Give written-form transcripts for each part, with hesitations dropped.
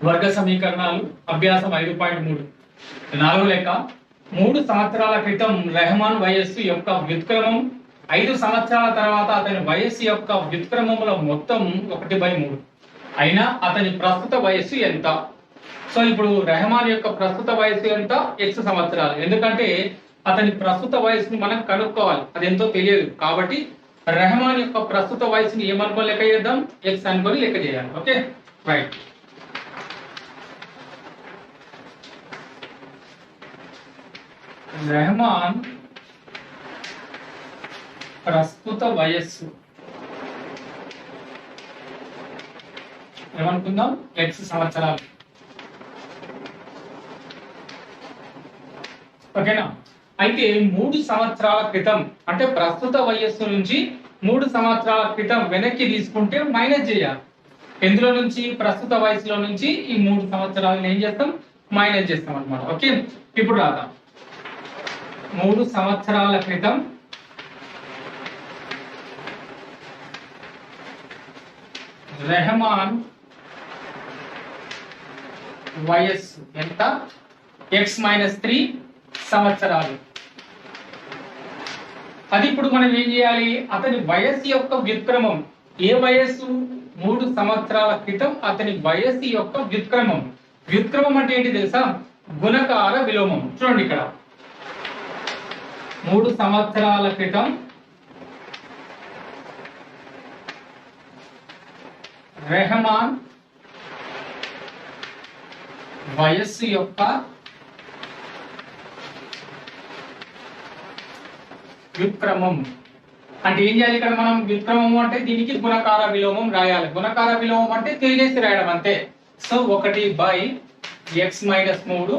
వర్గ సమీకరణాలు అభ్యాసం 5.3 నాలుగు లెక్క 3 సంవత్సరాల క్రితం రెహమాన్ వయస్సు యొక్క వ్యుత్క్రమం 5 సంవత్సరాల తర్వాత అతని వయస్సు యొక్క వ్యుత్క్రమముల మొత్తం 1/3 అయినా అతని ప్రస్తుత వయస్సు ఎంత? సో ఇప్పుడు రెహమాన్ యొక్క ప్రస్తుత వయస్సు ఎంత? x సంవత్సరాలు. ఎందుకంటే అతని ప్రస్తుత వయసుని మనం కనుక్కోవాలి, అది ఎంతో తెలియదు. కాబట్టి రెహమాన్ యొక్క ప్రస్తుత వయసుని ఏమనుకొని లెక్క చేద్దాం? x అనుకొని లెక్క చేయాలి. Okay, right. రెహమాన్ ప్రస్తుత వయస్సు ఏమనుకుందాం? x సంవత్సరాలు. ఓకేనా? అయితే 3 సంవత్సరాల క్రితం అంటే ప్రస్తుత వయస్సు నుంచి 3 సంవత్సరాల క్రితం వెనక్కి తీసుకుంటే మైనస్ చేయాలి. ఎందులో నుంచి? ప్రస్తుత వయసులో నుంచి ఈ 3 సంవత్సరాలను ఏం చేస్తాం? మైనస్ చేస్తాం అన్నమాట. ఓకే, ఇప్పుడు రాద్దాం. 3 సంవత్సరాల క్రితం రెహమాన్ వయస్సు ఎంత? x-3 సంవత్సరాలు. అది ఇప్పుడు మనం ఏం చేయాలి? అతని వయస్సు యొక్క వ్యుత్క్రమం. ఏ వయస్సు? 3 సంవత్సరాల క్రితం అతని వయస్సు యొక్క వ్యుత్క్రమం. వ్యుత్క్రమం అంటే ఏంటి తెలుసా? గుణకార విలోమం. చూడండి ఇక్కడ 3 సంవత్సరాల క్రితం రెహమాన్ వయస్సు యొక్క వ్యుత్క్రమం అంటే ఏం చేయాలి? ఇక్కడ మనం వ్యుత్క్రమం అంటే దీనికి గుణకార విలోమం రాయాలి. గుణకార విలోమం అంటే తిరిగేసి రాయడం అంతే. సో 1/x-3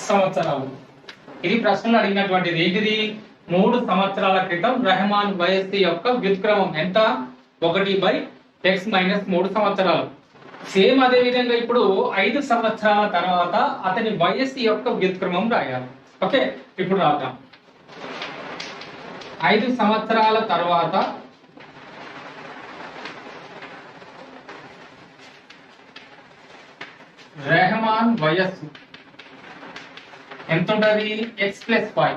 సంవత్సరాలు. ఇది ప్రశ్నలు అడిగినటువంటిది. ఏంటిది? 3 సంవత్సరాల క్రితం రెహమాన్ వయస్సు యొక్క వ్యుత్క్రమం ఎంత? 1/x-3 సంవత్సరాలు. సేమ్ అదే విధంగా ఇప్పుడు 5 సంవత్సరాల తర్వాత అతని వయస్సు యొక్క వ్యుత్క్రమం రాయాలి. ఓకే, ఇప్పుడు రాద్దాం. 5 సంవత్సరాల తర్వాత రెహమాన్ వయస్సు ఎంత ఉంటది? x+5.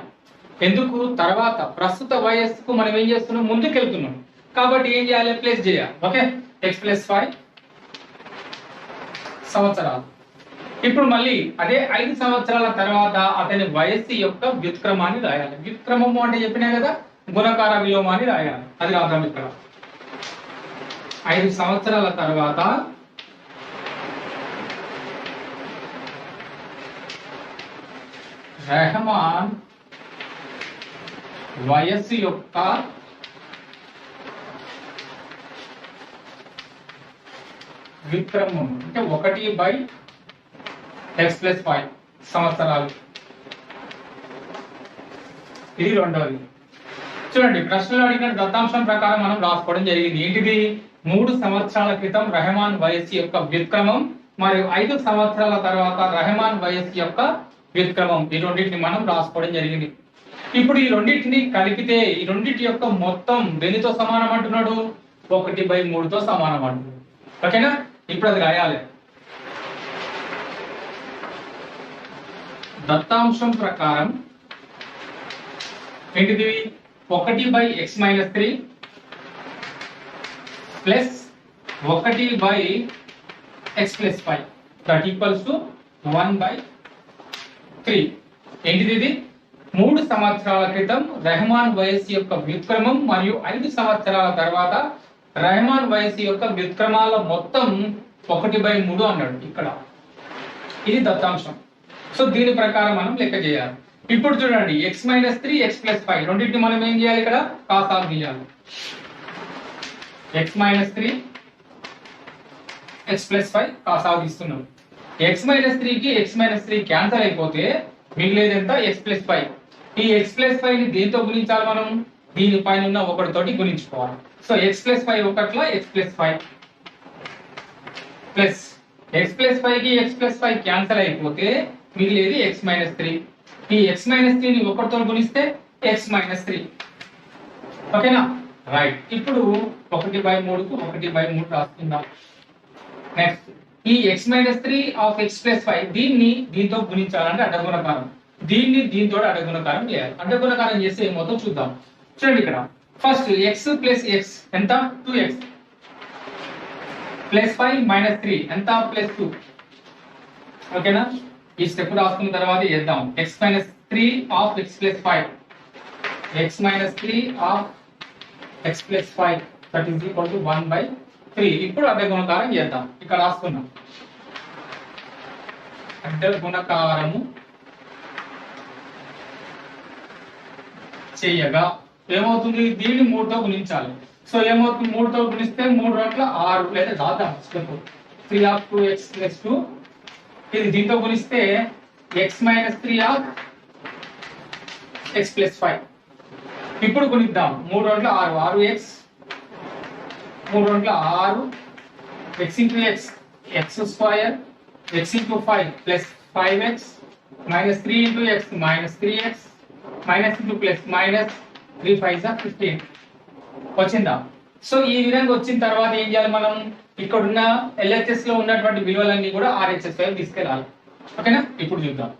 ఎందుకు? తర్వాత ప్రస్తుత వయస్సుకు మనం ఏం చేస్తున్నాం? ముందుకెళ్తున్నాం. కాబట్టి ఏం చేయాలి? ప్లస్ చేయాలి. ఓకే, x+5 సంవత్సరాలు. ఇప్పుడు మళ్ళీ అదే 5 సంవత్సరాల తర్వాత అతని వయస్సు యొక్క వ్యుత్క్రమాన్ని రాయాలి. వ్యుత్క్రమము అంటే చెప్పినా కదా, గుణకార విలోమాన్ని రాయాలి. అది రాద్దాం ఇక్కడ. 5 సంవత్సరాల తర్వాత రెహమాన్ వయస్సు యొక్క వ్యుత్క్రమం అంటే 1/x+5 సంవత్సరాలు. ఇది రెండవది. చూడండి, ప్రశ్నలు అడిగిన దత్తాంశం ప్రకారం మనం రాసుకోవడం జరిగింది. ఏంటిది? 3 సంవత్సరాల క్రితం రెహమాన్ వయస్సు యొక్క వ్యుత్క్రమం మరియు 5 సంవత్సరాల తర్వాత రెహమాన్ వయస్సు యొక్క వ్యుత్క్రమం. ఈ రెండింటిని మనం రాసుకోవడం జరిగింది. ఇప్పుడు ఈ రెండింటిని కలిపితే ఈ రెండింటి యొక్క మొత్తం దేనితో సమానం అంటున్నాడు? 1/3తో సమానం అంటున్నాడు. ఓకేనా? ఇప్పుడు అది రాయాలి. దత్తాంశం ప్రకారం ఏంటిది? 1/x-3 plus 1/x+5 that equals to 1/3. ఏంటిది? ఇది 3 సంవత్సరాల క్రితం రెహమాన్ వయస్సు యొక్క వ్యుత్క్రమం మరియు 5 సంవత్సరాల తర్వాత రెహమాన్ వయస్సు యొక్క వ్యుత్క్రమాల మొత్తం 1/3 అన్నాడు ఇక్కడ. ఇది దత్తాంశం. సో దీని ప్రకారం మనం లెక్క చేయాలి. ఇప్పుడు చూడండి, x-3 x+5 రెండింటిని మనం ఏం చేయాలి? ఇక్కడ కాసాగు తీయాలి. x-3 x+5 కాసాగు తీస్తున్నాం. x-3కి x-3 క్యాన్సల్ అయిపోతే మిగిలేది ఎంత? x+5. ఈ x+5 ని దేంతో గుణించాలి? మనం దీనిపైన ఉన్న ఒకటితోటి గుణించుకోవాలి. సో x+5 ఒకట్ల x+5 ప్లస్ x+5కి x+5 క్యాన్సల్ అయిపోతే మిగిలేది x-3. ఈ x-3 ని ఒకటితో గుణిస్తే x-3. ఓకేనా? రైట్. ఇప్పుడు 1/3కు 1/3 రాసుకుందాం. నెక్స్ట్ ఈ x-3 ఆఫ్ x ప్లస్ 5 దీన్ని దీంతో గుణించాలంటే అడ్డగుణకారం, దీన్ని దీంతో అడ్డగుణకారం చేయాలి. అడ్డగుణకారం చేస్తే ఏమవుతుందో చూద్దాం. చూడండి ఇక్కడ ఫస్ట్ x ప్లస్ x ఎంత 2x ప్లస్ 5 మైనస్ 3 ఎంత ప్లస్ 2. ఓకేనా, ఈ స్టెప్ రాసుకున్న తర్వాత చేద్దాం. x minus 3 of x plus 5, x minus 3 of x plus 5 that is equal to 1/3. ఇప్పుడు అడ్డగుణకారం చేద్దాం. ఇక్కడ రాసుకున్నాం అడ్డగుణకారము చేయగా ఏమవుతుంది, దీన్ని 3తో గుణించాలి. సో ఏమవుతుంది, 3తో గుణిస్తే 3 రెట్ల 6 లేదా రాద్దాం స్టెప్ 3 ఆఫ్ 2x ప్లస్ 2. ఇది దీంతో గుణిస్తే x minus 3 of x plus 5. ఇప్పుడు గుణిద్దాం. 3 రెట్ల 6 6x, 3 రెట్ల 6 x into x x square x into 5 plus 5x minus 3 into x minus 3x minus into plus minus 3 5 15 వచ్చిందా. సో ఈ విధంగా వచ్చిన తర్వాత ఏం చేయాలి, మనం ఇక్కడ ఉన్న LHS లో ఉన్నటువంటి విలువలన్నీ కూడా RHS వైపు తీసుకెళ్ళాలి. ఓకేనా, ఇప్పుడు చూద్దాం.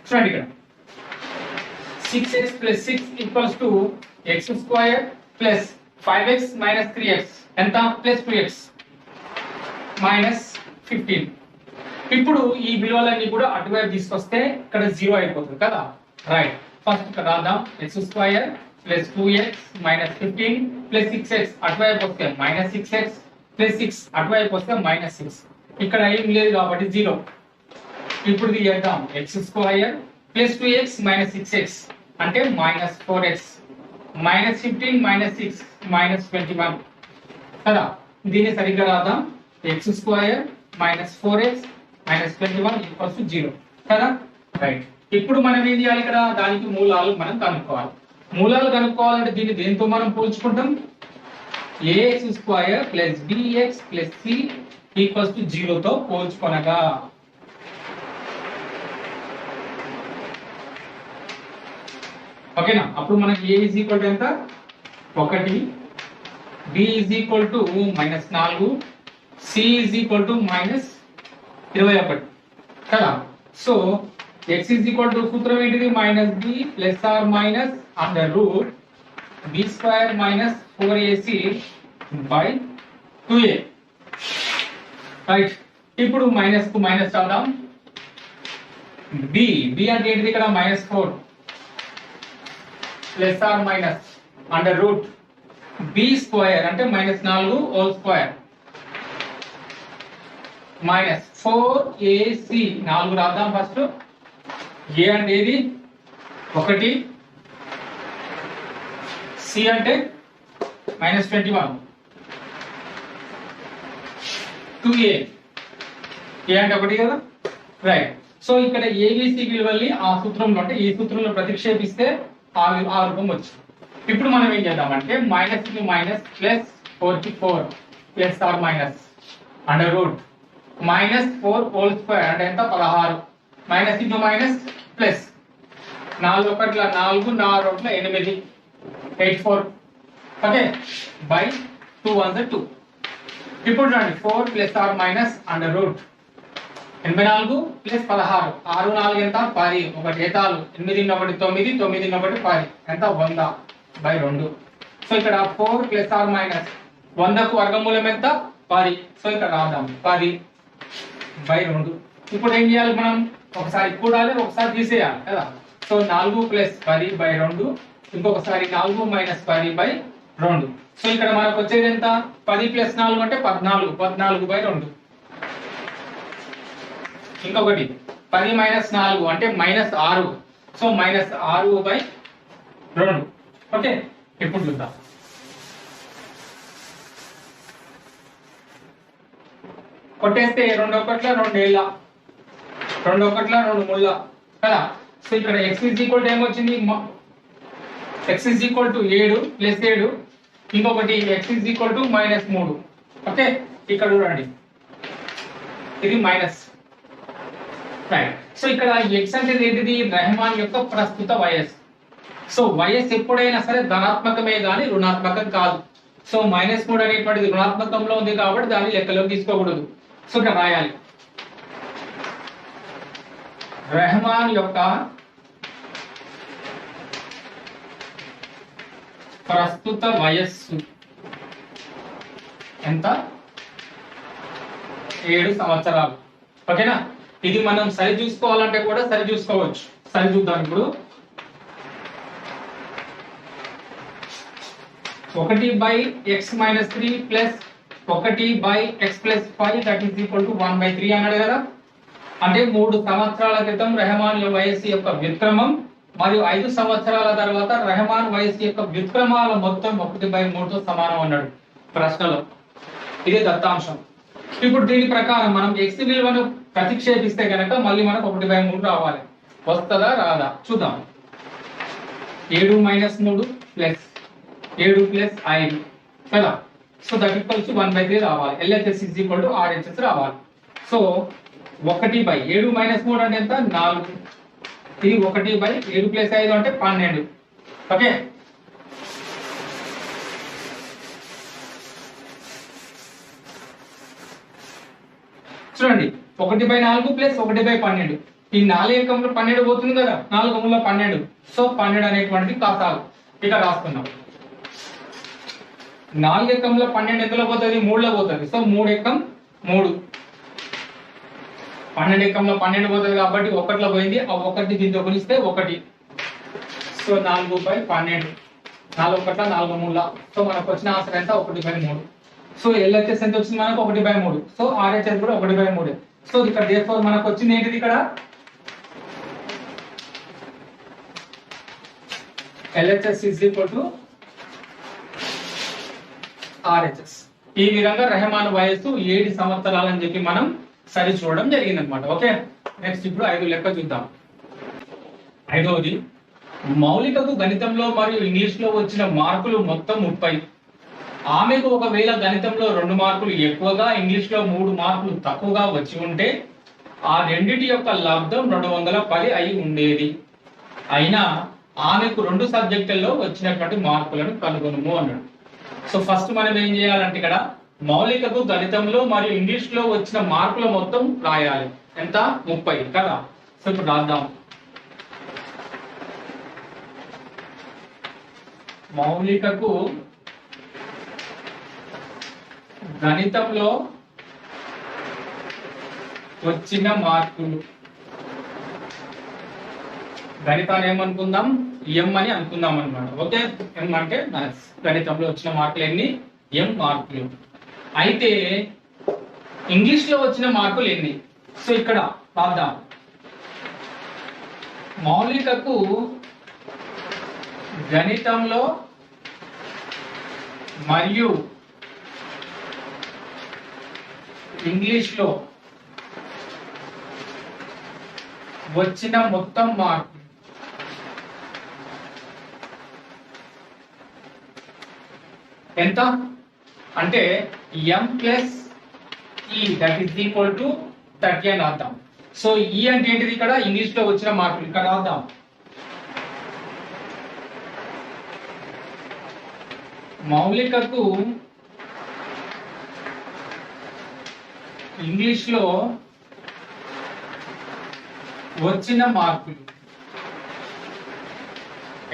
చూడండి ఇక్కడ 6x plus 6 equals to x square plus 5x minus 3x ఎంత ప్లస్ 2x మైనస్ 15. ఇప్పుడు ఈ విలువలన్నీ కూడా అటువైపు తీసుకొస్తే ఇక్కడ 0 అయిపోతుంది కదా. రైట్, ఫస్ట్ ఇక్కడ రాద్దాం. x square plus 2x minus 15 plus 6x అటువైపు వస్తే మైనస్ 6x ప్లస్ 6 అటువైపు వస్తే మైనస్ 6. ఇక్కడ ఏం లేదు కాబట్టి 0. ఇప్పుడు చేద్దాం. x square plus 2x minus 6x అంటే minus 4x minus 15 minus 6 minus 21 కదా. దీన్ని సరిగ్గా రాద్దాం. x square minus 4x minus 21 equals to 0 కదా. రైట్, ఇప్పుడు మనం ఏం చేయాలి, ఇక్కడ దానికి మూలాలు మనం కనుక్కోవాలి. మూలాలు కనుక్కోవాలంటే దీన్ని దేంతో మనం పోల్చుకుంటాం, ax square plus bx plus c equals to 0తో పోల్చుకొనగా. ఓకేనా, అప్పుడు మనకి a ఈజ్ ఈక్వల్ టు ఎంత 1, b is equal to minus 4, c is equal to minus 21 కదా. So x is equal to సూత్రం ఏంటిది, minus b plus or minus under root b square minus 4ac by 2a. Right, ఇప్పుడు minus కు minus రాద్దాం. b అంటే ఏంటిది, ఇక్కడ minus 4 plus or minus under root b square అంటే minus 4 whole square minus 4ac 4 రాద్దాం. ఫస్ట్ a అంటే ఏది 1, c అంటే మైనస్ 21, 2a అంటే 1 కదా. రైట్, సో ఇక్కడ ABC విలువల్ని ఆ సూత్రంలో అంటే ఈ సూత్రంలో ప్రతిక్షేపిస్తే ఆ రూపం వచ్చింది. ఇప్పుడు మనం ఏం చేద్దామంటే మైనస్ కి మైనస్ ప్లస్ 4 కి 4 plus or minus under root minus 4 whole square అంటే ఎంత 16 minus into minus plus 4 1 4 4 1 8 84 okay by 2 1 2. ఇప్పుడు రండి 4 plus or minus under root 84 plus 16 6 4 ఎంత 10 1 ఏతాలు 8 1 9 9 1 10 ఎంత 100 బై 2. సో ఇక్కడ 4 ప్లస్ ఆర్ మైనస్ 100 కు వర్గమూలం ఎంత 10. సో ఇక్కడ రాద్దాం 10 బై 2. ఇప్పుడు ఏం చేయాలి, మనం ఒకసారి కూడాలి ఒకసారి తీసేయాలి కదా. సో 4 ప్లస్ 10 బై 2 ఇంకొకసారి 4 మైనస్ 10 బై 2. సో ఇక్కడ మనకు వచ్చేది ఎంత 10 ప్లస్ 4 అంటే 14 14 బై 2. ఇంకొకటి 10 మైనస్ 4 అంటే minus 6 so minus 6 by 2. Okay, ఇప్పుడు చూద్దాం. కొట్టేస్తే 2 1 2 ఏళ్ళ 2 1 2 ముళ్ళ కదా. సో ఇక్కడ x ఈజ్ ఈక్వల్ టు ఏమొచ్చింది, x is equal to 7 plus 7 ఇంకొకటి x is equal to -3. Okay, ఇక్కడ చూడండి ఇది మైనస్, రైట్. సో ఇక్కడ x అంటే ఏంటిది, రెహమాన్ యొక్క ప్రస్తుత వయస్సు. సో వయస్సు ఎప్పుడైనా సరే ధనాత్మకమే గాని రుణాత్మకం కాదు. సో -3 అనేటువంటిది రుణాత్మకంలో ఉంది కాబట్టి దాన్ని లెక్కలోకి తీసుకోకూడదు. సో ఇక్కడ రాయాలి రెహమాన్ యొక్క ప్రస్తుత వయస్సు ఎంత, 7 సంవత్సరాలు. ఓకేనా, ఇది మనం సరి చూసుకోవాలంటే కూడా సరి చూసుకోవచ్చు. సరి చూద్దాం ఇప్పుడు. 1/x-3 plus 1/x+5 that is equal to 1/3 అన్నాడు కదా. అంటే 3 సంవత్సరాల క్రితం రెహమాన్ వయస్సు యొక్క వ్యుత్క్రమం మరియు 5 సంవత్సరాల తర్వాత రెహమాన్ వయస్సు యొక్క వ్యుత్క్రమాల మొత్తం 1/3తో సమానం అన్నాడు ప్రశ్నలో. ఇది దత్తాంశం. ఇప్పుడు దీని ప్రకారం మనం x విలువను ప్రతిక్షేపిస్తే కనుక మళ్ళీ మనకు 1/3 రావాలి. వస్తుందా రాదా చూద్దాం. 7 - 3 ప్లస్ 7 ప్లస్ 5 కదా. సో దట్ ఈక్వల్స్ 1/3 రావాలి. LHS is equal to RHS రావాలి. సో 1/7 - 3 అంటే ఎంత, 4. ఇది 1/7 ప్లస్ 5 అంటే 12. ఓకే, చూడండి 1/4 ప్లస్ 1/12. ఈ 4 ఏకంలో 12 పోతుంది కదా, 4 గుణంలో 12. సో 12 అనేటువంటిది కాసాగు ఇక రాసుకున్నాం. 4 ఏకంలో 12 ఎందులో పోతుంది, 3లో పోతుంది. సో 3 ఏకం 3, 12 ఏకంలో 12 పోతుంది కాబట్టి 1లో పోయింది. ఆ 1 దీంతో గుణిస్తే 1. సో 4/12, 4 1 4 3. సో మనకు వచ్చిన ఆన్సర్ ఎంత, 1/3. సో LHS ఎంత వచ్చింది మనకు, 1/3. సో RHS కూడా 1/3. సో ఇక్కడ therefore మనకు వచ్చింది ఏంటిది, ఇక్కడ LHS is equal to RHS. ఈ విధంగా రెహమాన్ వయస్సు 7 సంవత్సరాలు అని చెప్పి మనం సరి చూడడం జరిగింది అనమాట. ఓకే, నెక్స్ట్ ఇప్పుడు 5 లెక్క చూద్దాం. 5వది, మౌలికకు గణితంలో మరియు ఇంగ్లీష్ లో వచ్చిన మార్కులు మొత్తం 30. ఆమెకు ఒకవేళ గణితంలో 2 మార్కులు ఎక్కువగా, ఇంగ్లీష్ లో 3 మార్కులు తక్కువగా వచ్చి ఉంటే ఆ రెండిటి యొక్క లబ్ధం 210 అయి ఉండేది. అయినా ఆమెకు 2 సబ్జెక్టుల్లో వచ్చినటువంటి మార్కులను కనుగొనుము అన్నాడు. సో ఫస్ట్ మనం ఏం చేయాలంటే ఇక్కడ మౌలికకు గణితంలో మరియు ఇంగ్లీష్ లో వచ్చిన మార్కుల మొత్తం రాయాలి. ఎంత, 30 కదా. సో ఇప్పుడు రాద్దాం. మౌలికకు గణితంలో వచ్చిన మార్కులు, గణితాన్ని ఏమనుకుందాం, ఎం అని అనుకుందాం అన్నమాట. ఓకే, ఎం అంటే మ్యాథ్స్. గణితంలో వచ్చిన మార్కులు ఎన్ని, ఎం మార్కులు. అయితే ఇంగ్లీష్ లో వచ్చిన మార్కులు ఎన్ని. సో ఇక్కడ రాద్దాం. మౌలికకు గణితంలో మరియు ఇంగ్లీష్ లో వచ్చిన మొత్తం మార్కులు ఎంత అంటే m+e that is equal to 30 అని రాద్దాం. సో ఈ అంటే ఏంటిది, ఇక్కడ ఇంగ్లీష్ లో వచ్చిన మార్కులు. ఇక్కడ రాద్దాం. మౌలికకు ఇంగ్లీష్ లో వచ్చిన మార్కులు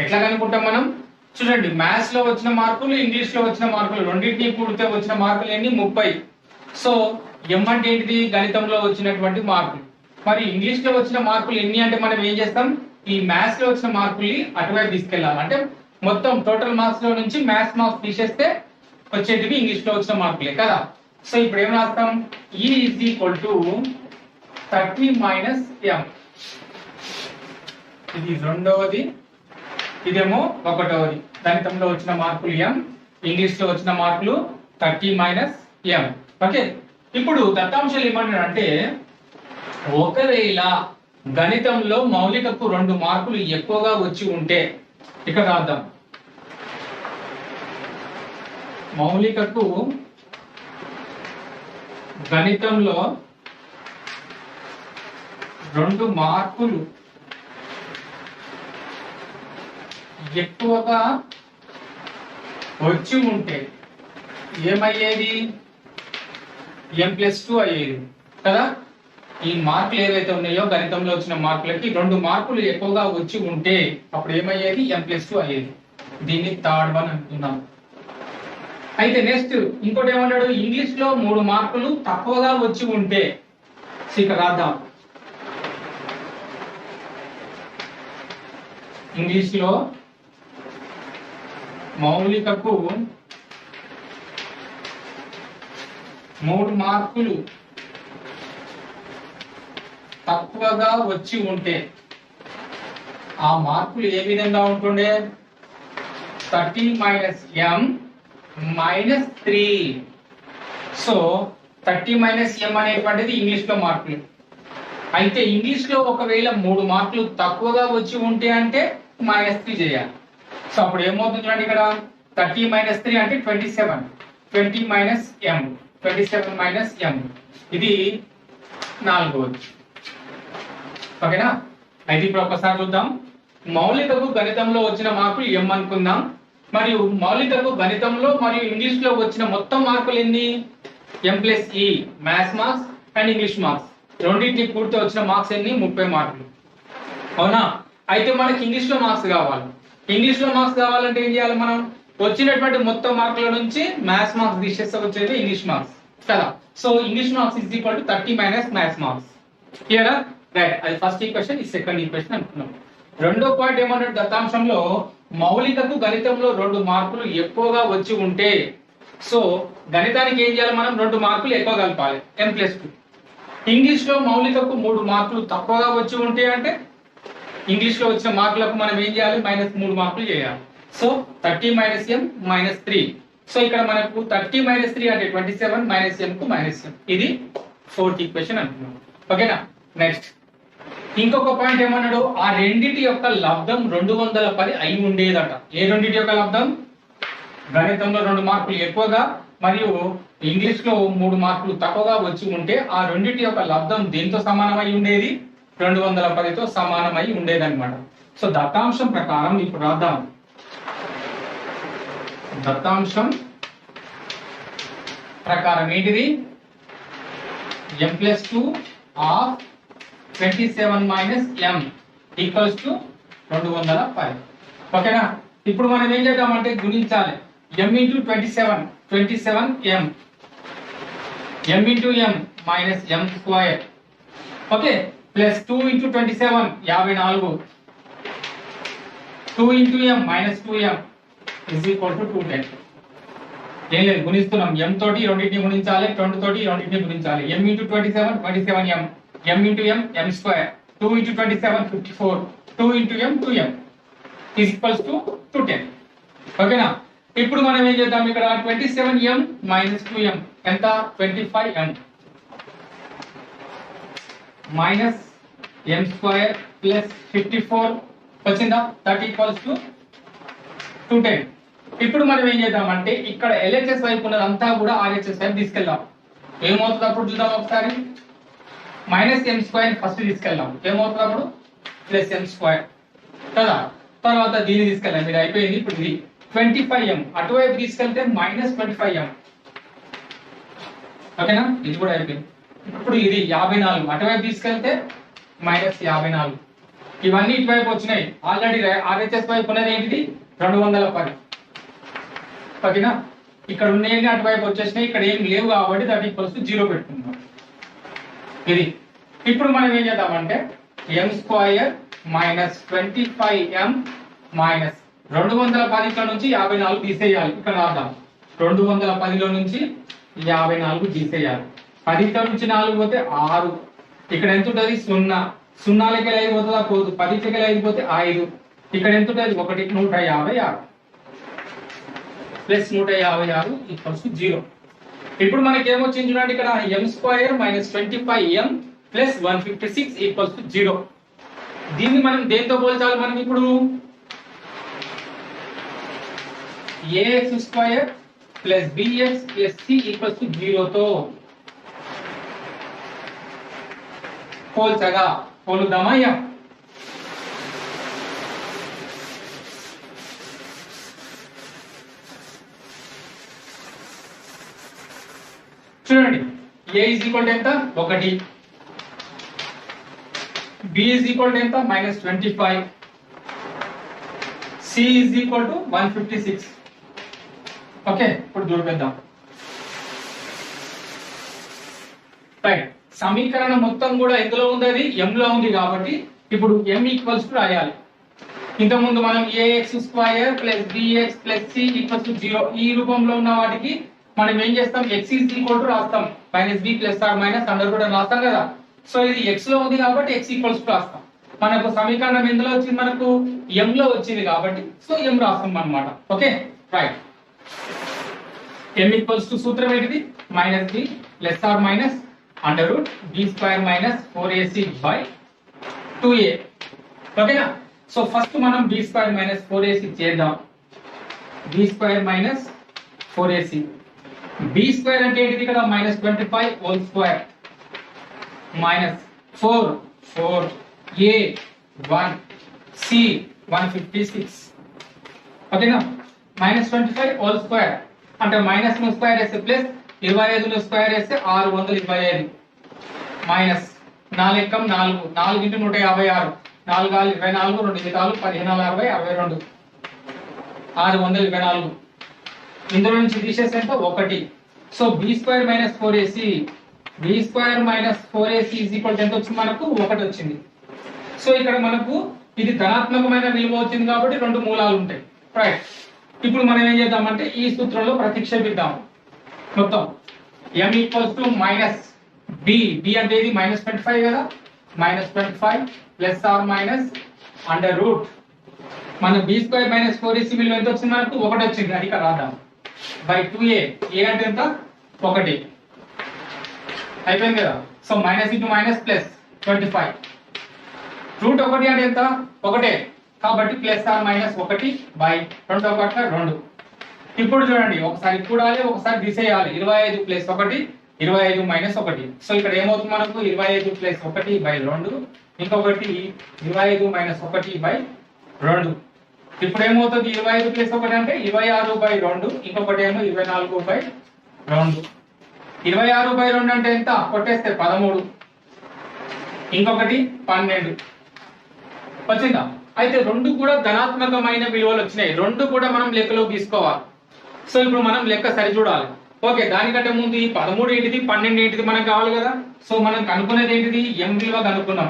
ఎట్లా కనుక్కుంటాం మనం, చూడండి. మ్యాథ్స్ లో వచ్చిన మార్కులు, ఇంగ్లీష్ లో వచ్చిన మార్కులు రెండింటిని కూడితే వచ్చిన మార్కులు ఎన్ని, 30. సో ఎం అంటే ఏంటిది, గణితంలో వచ్చినటువంటి మార్కులు. మరి ఇంగ్లీష్ లో వచ్చిన మార్కులు ఎన్ని అంటే మనం ఏం చేస్తాం, ఈ మ్యాథ్స్ లో వచ్చిన మార్కుల్ని అటువైపు తీసుకెళ్ళాలి. అంటే మొత్తం టోటల్ మార్క్స్ లో నుంచి మ్యాథ్స్ మార్క్స్ తీసేస్తే వచ్చేటివి ఇంగ్లీష్ లో వచ్చిన మార్కులే కదా. సో ఇప్పుడు ఏం రాస్తాం, E is equal to 30 minus m. ఇది రెండవది, ఇదేమో ఒకటవది. గణితంలో వచ్చిన మార్కులు m, ఇంగ్లీష్ లో వచ్చిన మార్కులు 30 మైనస్ m. ఓకే, ఇప్పుడు దత్తాంశాలు ఏమంటారంటే, ఒకవేళ గణితంలో మౌలికకు 2 మార్కులు ఎక్కువగా వచ్చి ఉంటే, ఇక్కడ రాద్దాం. మౌలికకు గణితంలో 2 మార్కులు ఎక్కువగా వచ్చి ఉంటే ఏమయ్యేది? m+2 అయ్యేది కదా. ఈ మార్కులు ఏవైతే ఉన్నాయో గణితంలో వచ్చిన మార్కులకి 2 మార్కులు ఎక్కువగా వచ్చి ఉంటే అప్పుడు ఏమయ్యేది? m+2 అయ్యేది. దీన్ని థర్డ్ వన్ అంటున్నాం. అయితే నెక్స్ట్ ఇంకోటి ఏమన్నాడు? ఇంగ్లీష్ లో 3 మార్కులు తక్కువగా వచ్చి ఉంటే ఇక్కడ రాద్దాం. ఇంగ్లీష్ లో మౌలికకు 3 మార్కులు తక్కువగా వచ్చి ఉంటే ఆ మార్కులు ఏ విధంగా ఉంటుండే? 30 - m - 3. సో 30 - m అనేటువంటిది ఇంగ్లీష్ లో మార్కులు. అయితే ఇంగ్లీష్ లో ఒకవేళ 3 మార్కులు తక్కువగా వచ్చి ఉంటే అంటే -3 చేయాలి. సో అప్పుడు ఏమవుతుంది చూడండి, ఇక్కడ 30 - 3 అంటే 27. 20 - m 27 - m ఇది 4. ఓకేనా? అయితే ఇప్పుడు ఒకసారి చూద్దాం. మౌలికకు గణితంలో వచ్చిన మార్కులు m అనుకుందాం. మరియు మౌలికకు గణితంలో మరియు ఇంగ్లీష్ లో వచ్చిన మొత్తం మార్కులు ఎన్ని? m+e maths marks and English marks రెండింటిని పూర్తి వచ్చిన మార్క్స్ ఎన్ని? 30 మార్కులు. అవునా? అయితే మనకి ఇంగ్లీష్ లో మార్క్స్ కావాలి. ఇంగ్లీష్ లో మార్క్స్ కావాలంటే ఏం చేయాలి? మనం వచ్చినటువంటి మొత్తం మార్కుల నుంచి మ్యాథ్స్ మార్క్స్ తీసేస్తే వచ్చేది ఇంగ్లీష్ మార్క్స్ కదా. So English marks is equal to 30 - maths marks. క్లియరా? రైట్. అది ఫస్ట్ ఈక్వేషన్. ఇది సెకండ్ ఈక్వేషన్ అనుకున్నాం. రెండో పాయింట్ ఏమన్నాడు? దత్తాంశంలో మౌలికకు గణితంలో 2 మార్కులు ఎక్కువగా వచ్చి ఉంటే సో గణితానికి ఏం చేయాలి? మనం 2 మార్కులు ఎక్కువ కలపాలి, m+2. ఇంగ్లీష్ లో మౌలికకు 3 మార్కులు తక్కువగా వచ్చి ఉంటే అంటే ఇంగ్లీష్ లో వచ్చిన మార్కులకు మనం ఏం చేయాలి? -3 మార్కులు చేయాలి. So 30 - m - 3. సో ఇక్కడ మనకు 30 - 3 అంటే 27 - m కు -m. ఇది ఫోర్త్ ఈక్వేషన్ అంటున్నాం. ఓకేనా? నెక్స్ట్ ఇంకొక పాయింట్ ఏమన్నాడు? ఆ రెండిటి యొక్క లబ్ధం 210 అయి ఉండేదట. ఏ రెండిటి యొక్క లబ్ధం? గణితంలో 2 మార్కులు ఎక్కువగా మరియు ఇంగ్లీష్ లో 3 మార్కులు తక్కువగా వచ్చి ఉంటే ఆ రెండిటి యొక్క లబ్ధం దేంతో సమానమై ఉండేది? 210తో సమానమై ఉండేది అనమాట. సో దత్తాంశం ప్రకారం ఇప్పుడు రాద్దాం. దత్తాంశం ప్రకారం ఏంటిది? m+2 of 27 - m equals to 210. ఓకేనా? ఇప్పుడు మనం ఏం చేద్దామంటే గుణించాలి. m × 27 27m m × m - m². Okay, plus 2 × 27 54. 2 × m - 2m is equal to 210. ఏం లేదు, గుణిస్తున్నాం. m తోటి రెండింటిని గుణించాలి, 20 తోటి రెండింటిని గుణించాలి. m × 27 27m m × m m². 2 × 27 54. 2 × m 2m is equals to 210. ఓకేనా? ఇప్పుడు మనం ఏం చేద్దాం? ఇక్కడ 27m - 2m ఎంత? 25m మైనస్ m² ప్లస్ 54 వచ్చిందా? 30 = 210. ఇప్పుడు మనం ఏం చేద్దామంటే ఇక్కడ LHS వైపు ఉన్నదంతా కూడా RHS వైపు తీసుకెళ్దాం. ఏమవుతుంది అప్పుడు చూద్దాం ఒకసారి. -m² ఫస్ట్ తీసుకెళ్దాం. ఏమవుతుంది అప్పుడు? +m² కదా. తర్వాత దీన్ని తీసుకెళ్ళాం. ఇది అయిపోయింది. ఇప్పుడు ఇది 25m అటువైపు తీసుకెళ్తే -25m. ఓకేనా? ఇది కూడా అయిపోయింది. ఇప్పుడు ఇది 54 అటువైపు తీసుకెళ్తే -54. ఇవన్నీ ఇటువైపు వచ్చినాయి. ఆల్రెడీ RHS వైపు ఉన్నది ఏంటిది? 210. ఓకేనా? ఇక్కడ ఉన్నాయని అటువైపు వచ్చేసినాయి. ఇక్కడ ఏం లేవు కాబట్టి దట్ ఈక్వల్స్ టు 0 పెట్టుకుందాం. ఇది ఇప్పుడు మనం ఏం చేద్దామంటే m² - 25m మైనస్ 210 నుంచి 54 తీసేయాలి. ఇక్కడ రాద్దాం. 210లో నుంచి 54 తీసేయాలి. 10 నుంచి 4 పోతే 6. ఇక్కడ ఎంత ఉంటుంది? 0. 0 లకి 5 పోతుందా? పోదు. 10 లకి 5 పోతే 5. ఇక్కడ ఎంత ఉంటుంది? 1 156 ప్లస్ 156 ఈక్వల్స్ టు 0. ఇప్పుడు మనకి ఏమొచ్చింది చూడండి. ఇక్కడ m² - 25m plus 156 equals to 0. దీన్ని మనం దేంతో పోల్చాలి? మనం ఇప్పుడు ax² plus b x plus c equals to 0తో పోల్చగా పోలుద్దామా? చూడండి, a ఈజ్ ఈక్వల్ టు ఎంత? 1, b ఈజ్ ఈక్వల్ టు ఎంత? -25, c is equal to 156. Okay, ఇప్పుడు చూపిద్దాం. రైట్, సమీకరణం మొత్తం కూడా ఎందులో ఉంది? అది m లో ఉంది కాబట్టి ఇప్పుడు m ఈక్వల్స్ టు రాయాలి. ఇంతకుముందు మనం ax² + bx + c = 0 ఈ రూపంలో ఉన్న వాటికి మనం ఏం చేస్తాం? x ఈజ్ ఈక్వల్ టు రాస్తాం, -b + or - √ అని రాస్తాం కదా. సో ఇది x లో ఉంది కాబట్టి x ఈక్వల్స్ టు రాస్తాం. మనకు సమీకరణం ఎందులో వచ్చింది? మనకు m లో వచ్చింది కాబట్టి సో m రాస్తాం అన్నమాట. Okay, right. m equals to సూత్రం ఏంటిది? -b + or - √b² - 4ac/2a. ఓకేనా? సో ఫస్ట్ మనం b² - 4ac చేద్దాం. b² - 4ac. b² అంటే ఏంటిది? ఇక్కడ -25 హోల్ స్క్వేర్ -4 4 a 1 c 156. ఓకేనా? -25 హోల్ స్క్వేర్ అంటే మైనస్ ను స్క్వేర్ వేస్తే ప్లస్ 25 ను స్క్వేర్ వేస్తే 625 మైనస్ 4 × 4 4 × 156 4 × 24 2 × 15 60 62 624. ఇందులో నుంచి తీసేస్తే ఎంత? 1. So b² - 4ac b² - 4ac ఎంత వచ్చింది? మనకు 1 వచ్చింది. సో ఇక్కడ మనకు ఇది ధనాత్మకమైన విలువ వచ్చింది కాబట్టి 2 మూలాలు ఉంటాయి. రైట్, ఇప్పుడు మనం ఏం చేద్దామంటే ఈ సూత్రంలో ప్రతిక్షేపిద్దాం. మొత్తం m equals to -b b అంటే ఇది -25 కదా, -25 + or - మన b² - 4ac విలువ ఎంత వచ్చింది? మనకు 1 వచ్చింది. అది ఇక్కడ రాద్దాం. /2a a అంటే ఎంత? 1 అయిపోయింది కదా. So minus into minus plus 25 √1 అంటే ఎంత? 1 కాబట్టి +or - 1/2 ఇప్పుడు చూడండి, ఒకసారి కూడాలి ఒకసారి తీసేయాలి. 25 + 1 25 - 1. సో ఇక్కడ ఏమవుతుంది మనకు? 25 + 1/2 ఇంకొకటి 25 - 1/2. ఇప్పుడు ఏమవుతుంది? 25 + 1 అంటే 26/2 ఇంకొకటి ఏమో 24/2. 26/2 అంటే ఎంత? కొట్టేస్తే 13 ఇంకొకటి 12 వచ్చిందా? అయితే రెండు కూడా ధనాత్మకమైన విలువలు వచ్చినాయి. రెండు కూడా మనం లెక్కలో తీసుకోవాలి. సో ఇప్పుడు మనం లెక్క సరి చూడాలి. ఓకే, దానికంటే ముందు ఈ 13 ఏంటిది 12 ఏంటిది మనకు కావాలి కదా. సో మనం కనుక్కునేది ఏంటిది? m విలువ కనుక్కున్నాం.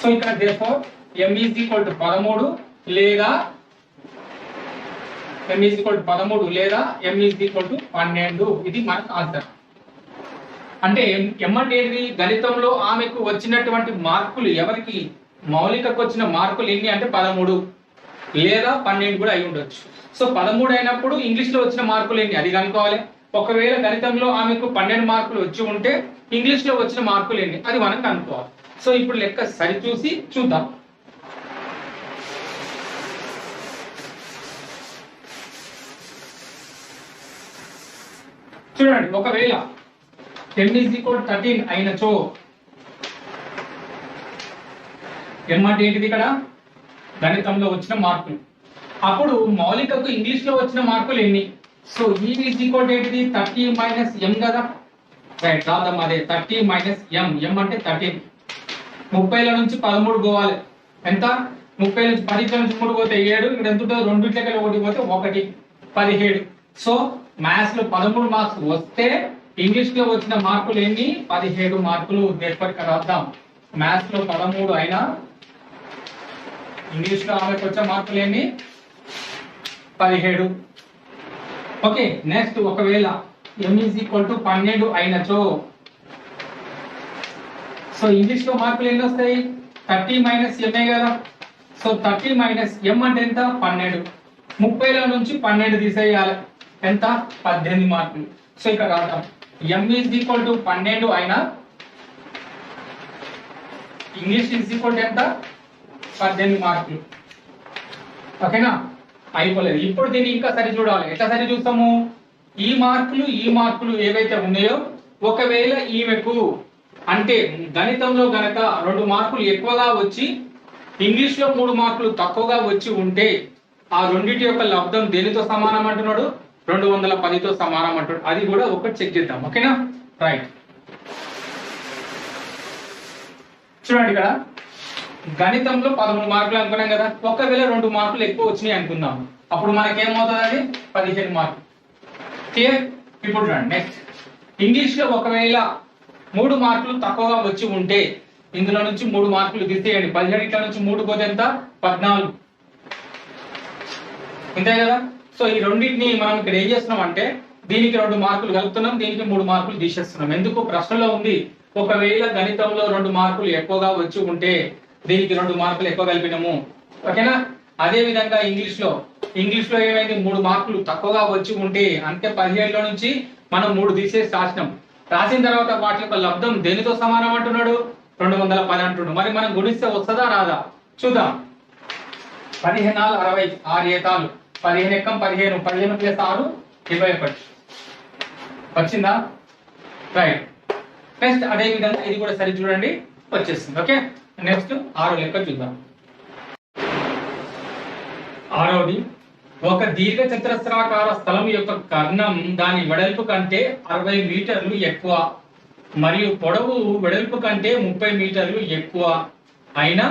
సో ఇక్కడ therefore m = 13 లేదా m = 13 లేదా m = 12. ఇది మనకు ఆన్సర్. అంటే m అంటే ఏంటిది? గణితంలో ఆమెకు వచ్చినటువంటి మార్కులు, ఎవరికి మౌలికకు వచ్చిన మార్కులు ఎన్ని అంటే 13 లేదా 12 కూడా అయి ఉండొచ్చు. సో 13 అయినప్పుడు ఇంగ్లీష్ లో వచ్చిన మార్కులు ఎన్ని అది కనుక్కోవాలి. ఒకవేళ గణితంలో ఆమెకు 12 మార్కులు వచ్చి ఉంటే ఇంగ్లీష్ లో వచ్చిన మార్కులు ఎన్ని అది మనం కనుక్కోవాలి. సో ఇప్పుడు లెక్క సరి చూసి చూద్దాం. చూడండి, ఒకవేళ m = 13 అయినచో m అంటే ఏంటిది? ఇక్కడ గణితంలో వచ్చిన మార్కులు. అప్పుడు మౌలికకు ఇంగ్లీష్ లో వచ్చిన మార్కులు ఎన్ని? సో e = ఏంటిది? 30 - m కదా. రైట్, రాద్దాం. అదే 30 - m. m అంటే 13. 30 నుంచి 13 పోవాలి. ఎంత? 30 నుంచి 10 నుంచి 3 పోతే 7. ఇక్కడ ఎంత ఉంటుంది? 2 ఇట్లకి 1 పోతే 1 17. సో మ్యాథ్స్ లో 13 మార్క్స్ వస్తే ఇంగ్లీష్ లో వచ్చిన మార్కులు ఎన్ని? 17 మార్కులు. దేనిపైకి రాద్దాం. మ్యాథ్స్ లో 13 అయినా ఇంగ్లీష్ లో ఆమెకు వచ్చే మార్కులు ఎన్ని? 17. ఓకే, నెక్స్ట్ ఒకవేళ m = 12 అయినచో సో ఇంగ్లీష్ లో మార్కులు ఎన్ని వస్తాయి? 30 - m కదా. సో 30 - m అంటే ఎంత? 12. 30 నుంచి 12 తీసేయాలి. ఎంత? 18 మార్కులు. సో ఇక్కడ రాద్దాం. m = 12 అయినా ఇంగ్లీష్ ఎంత? 18 మార్కులు. ఓకేనా? అయిపోలేదు. ఇప్పుడు దీన్ని ఇంకా సరి చూడాలి. ఎట్లా సరి చూస్తాము? ఈ మార్కులు ఏవైతే ఉన్నాయో ఒకవేళ ఈమెకు అంటే గణితంలో గనక 2 మార్కులు ఎక్కువగా వచ్చి ఇంగ్లీష్ లో 3 మార్కులు తక్కువగా వచ్చి ఉంటే ఆ రెండింటి యొక్క లబ్ధం దేనితో సమానం అంటున్నాడు? 210తో సమానం అంటున్నాడు. అది కూడా ఒకటి చెక్ చేద్దాం. ఓకేనా? రైట్. చూడండి ఇక్కడ గణితంలో 13 మార్కులు అనుకున్నాం కదా. ఒకవేళ 2 మార్కులు ఎక్కువ వచ్చినాయి అనుకుందాం. అప్పుడు మనకేమవుతుంది? అది 15 మార్కులు. క్లియర్? ఇప్పుడు చూడండి నెక్స్ట్ ఇంగ్లీష్ లో ఒకవేళ 3 మార్కులు తక్కువగా వచ్చి ఉంటే ఇందులో నుంచి 3 మార్కులు తీసేయండి. 17 నుంచి 3 పోతే ఎంత? 14. అంతే కదా. సో ఈ రెండింటిని మనం ఇక్కడ ఏం చేస్తున్నాం అంటే దీనికి 2 మార్కులు కలుపుతున్నాం, దీనికి 3 మార్కులు తీసేస్తున్నాం. ఎందుకు? ప్రశ్నలో ఉంది ఒకవేళ గణితంలో 2 మార్కులు ఎక్కువగా వచ్చి ఉంటే దీనికి 2 మార్కులు ఎక్కువ కలిపినాము. ఓకేనా? అదే విధంగా ఇంగ్లీష్ లో ఏమైంది? 3 మార్కులు తక్కువగా వచ్చి ఉంటే అంటే 17లో నుంచి మనం 3 తీసేసి రాసిన తర్వాత వాటి యొక్క లబ్ధం దేనితో సమానం అంటున్నాడు? 210 అంటున్నాడు. మరి మనం గుణిస్తే వస్తుందా రాదా చూద్దాం. 15 60 6 ఏతాలు 15 ఎక్కం 15 15 ప్లస్ 6 21 వచ్చిందా? రైట్. నెక్స్ట్ అదే విధంగా ఇది కూడా సరి చూడండి వచ్చేసింది. ఓకే నెక్స్ట్ 6 లెక్క చూద్దాం. 6వది ఒక దీర్ఘ చతురస్రాకార స్థలం యొక్క కర్ణం దాని వెడల్పు కంటే 60 మీటర్లు ఎక్కువ మరియు పొడవు వెడల్పు కంటే 30 మీటర్లు ఎక్కువ అయిన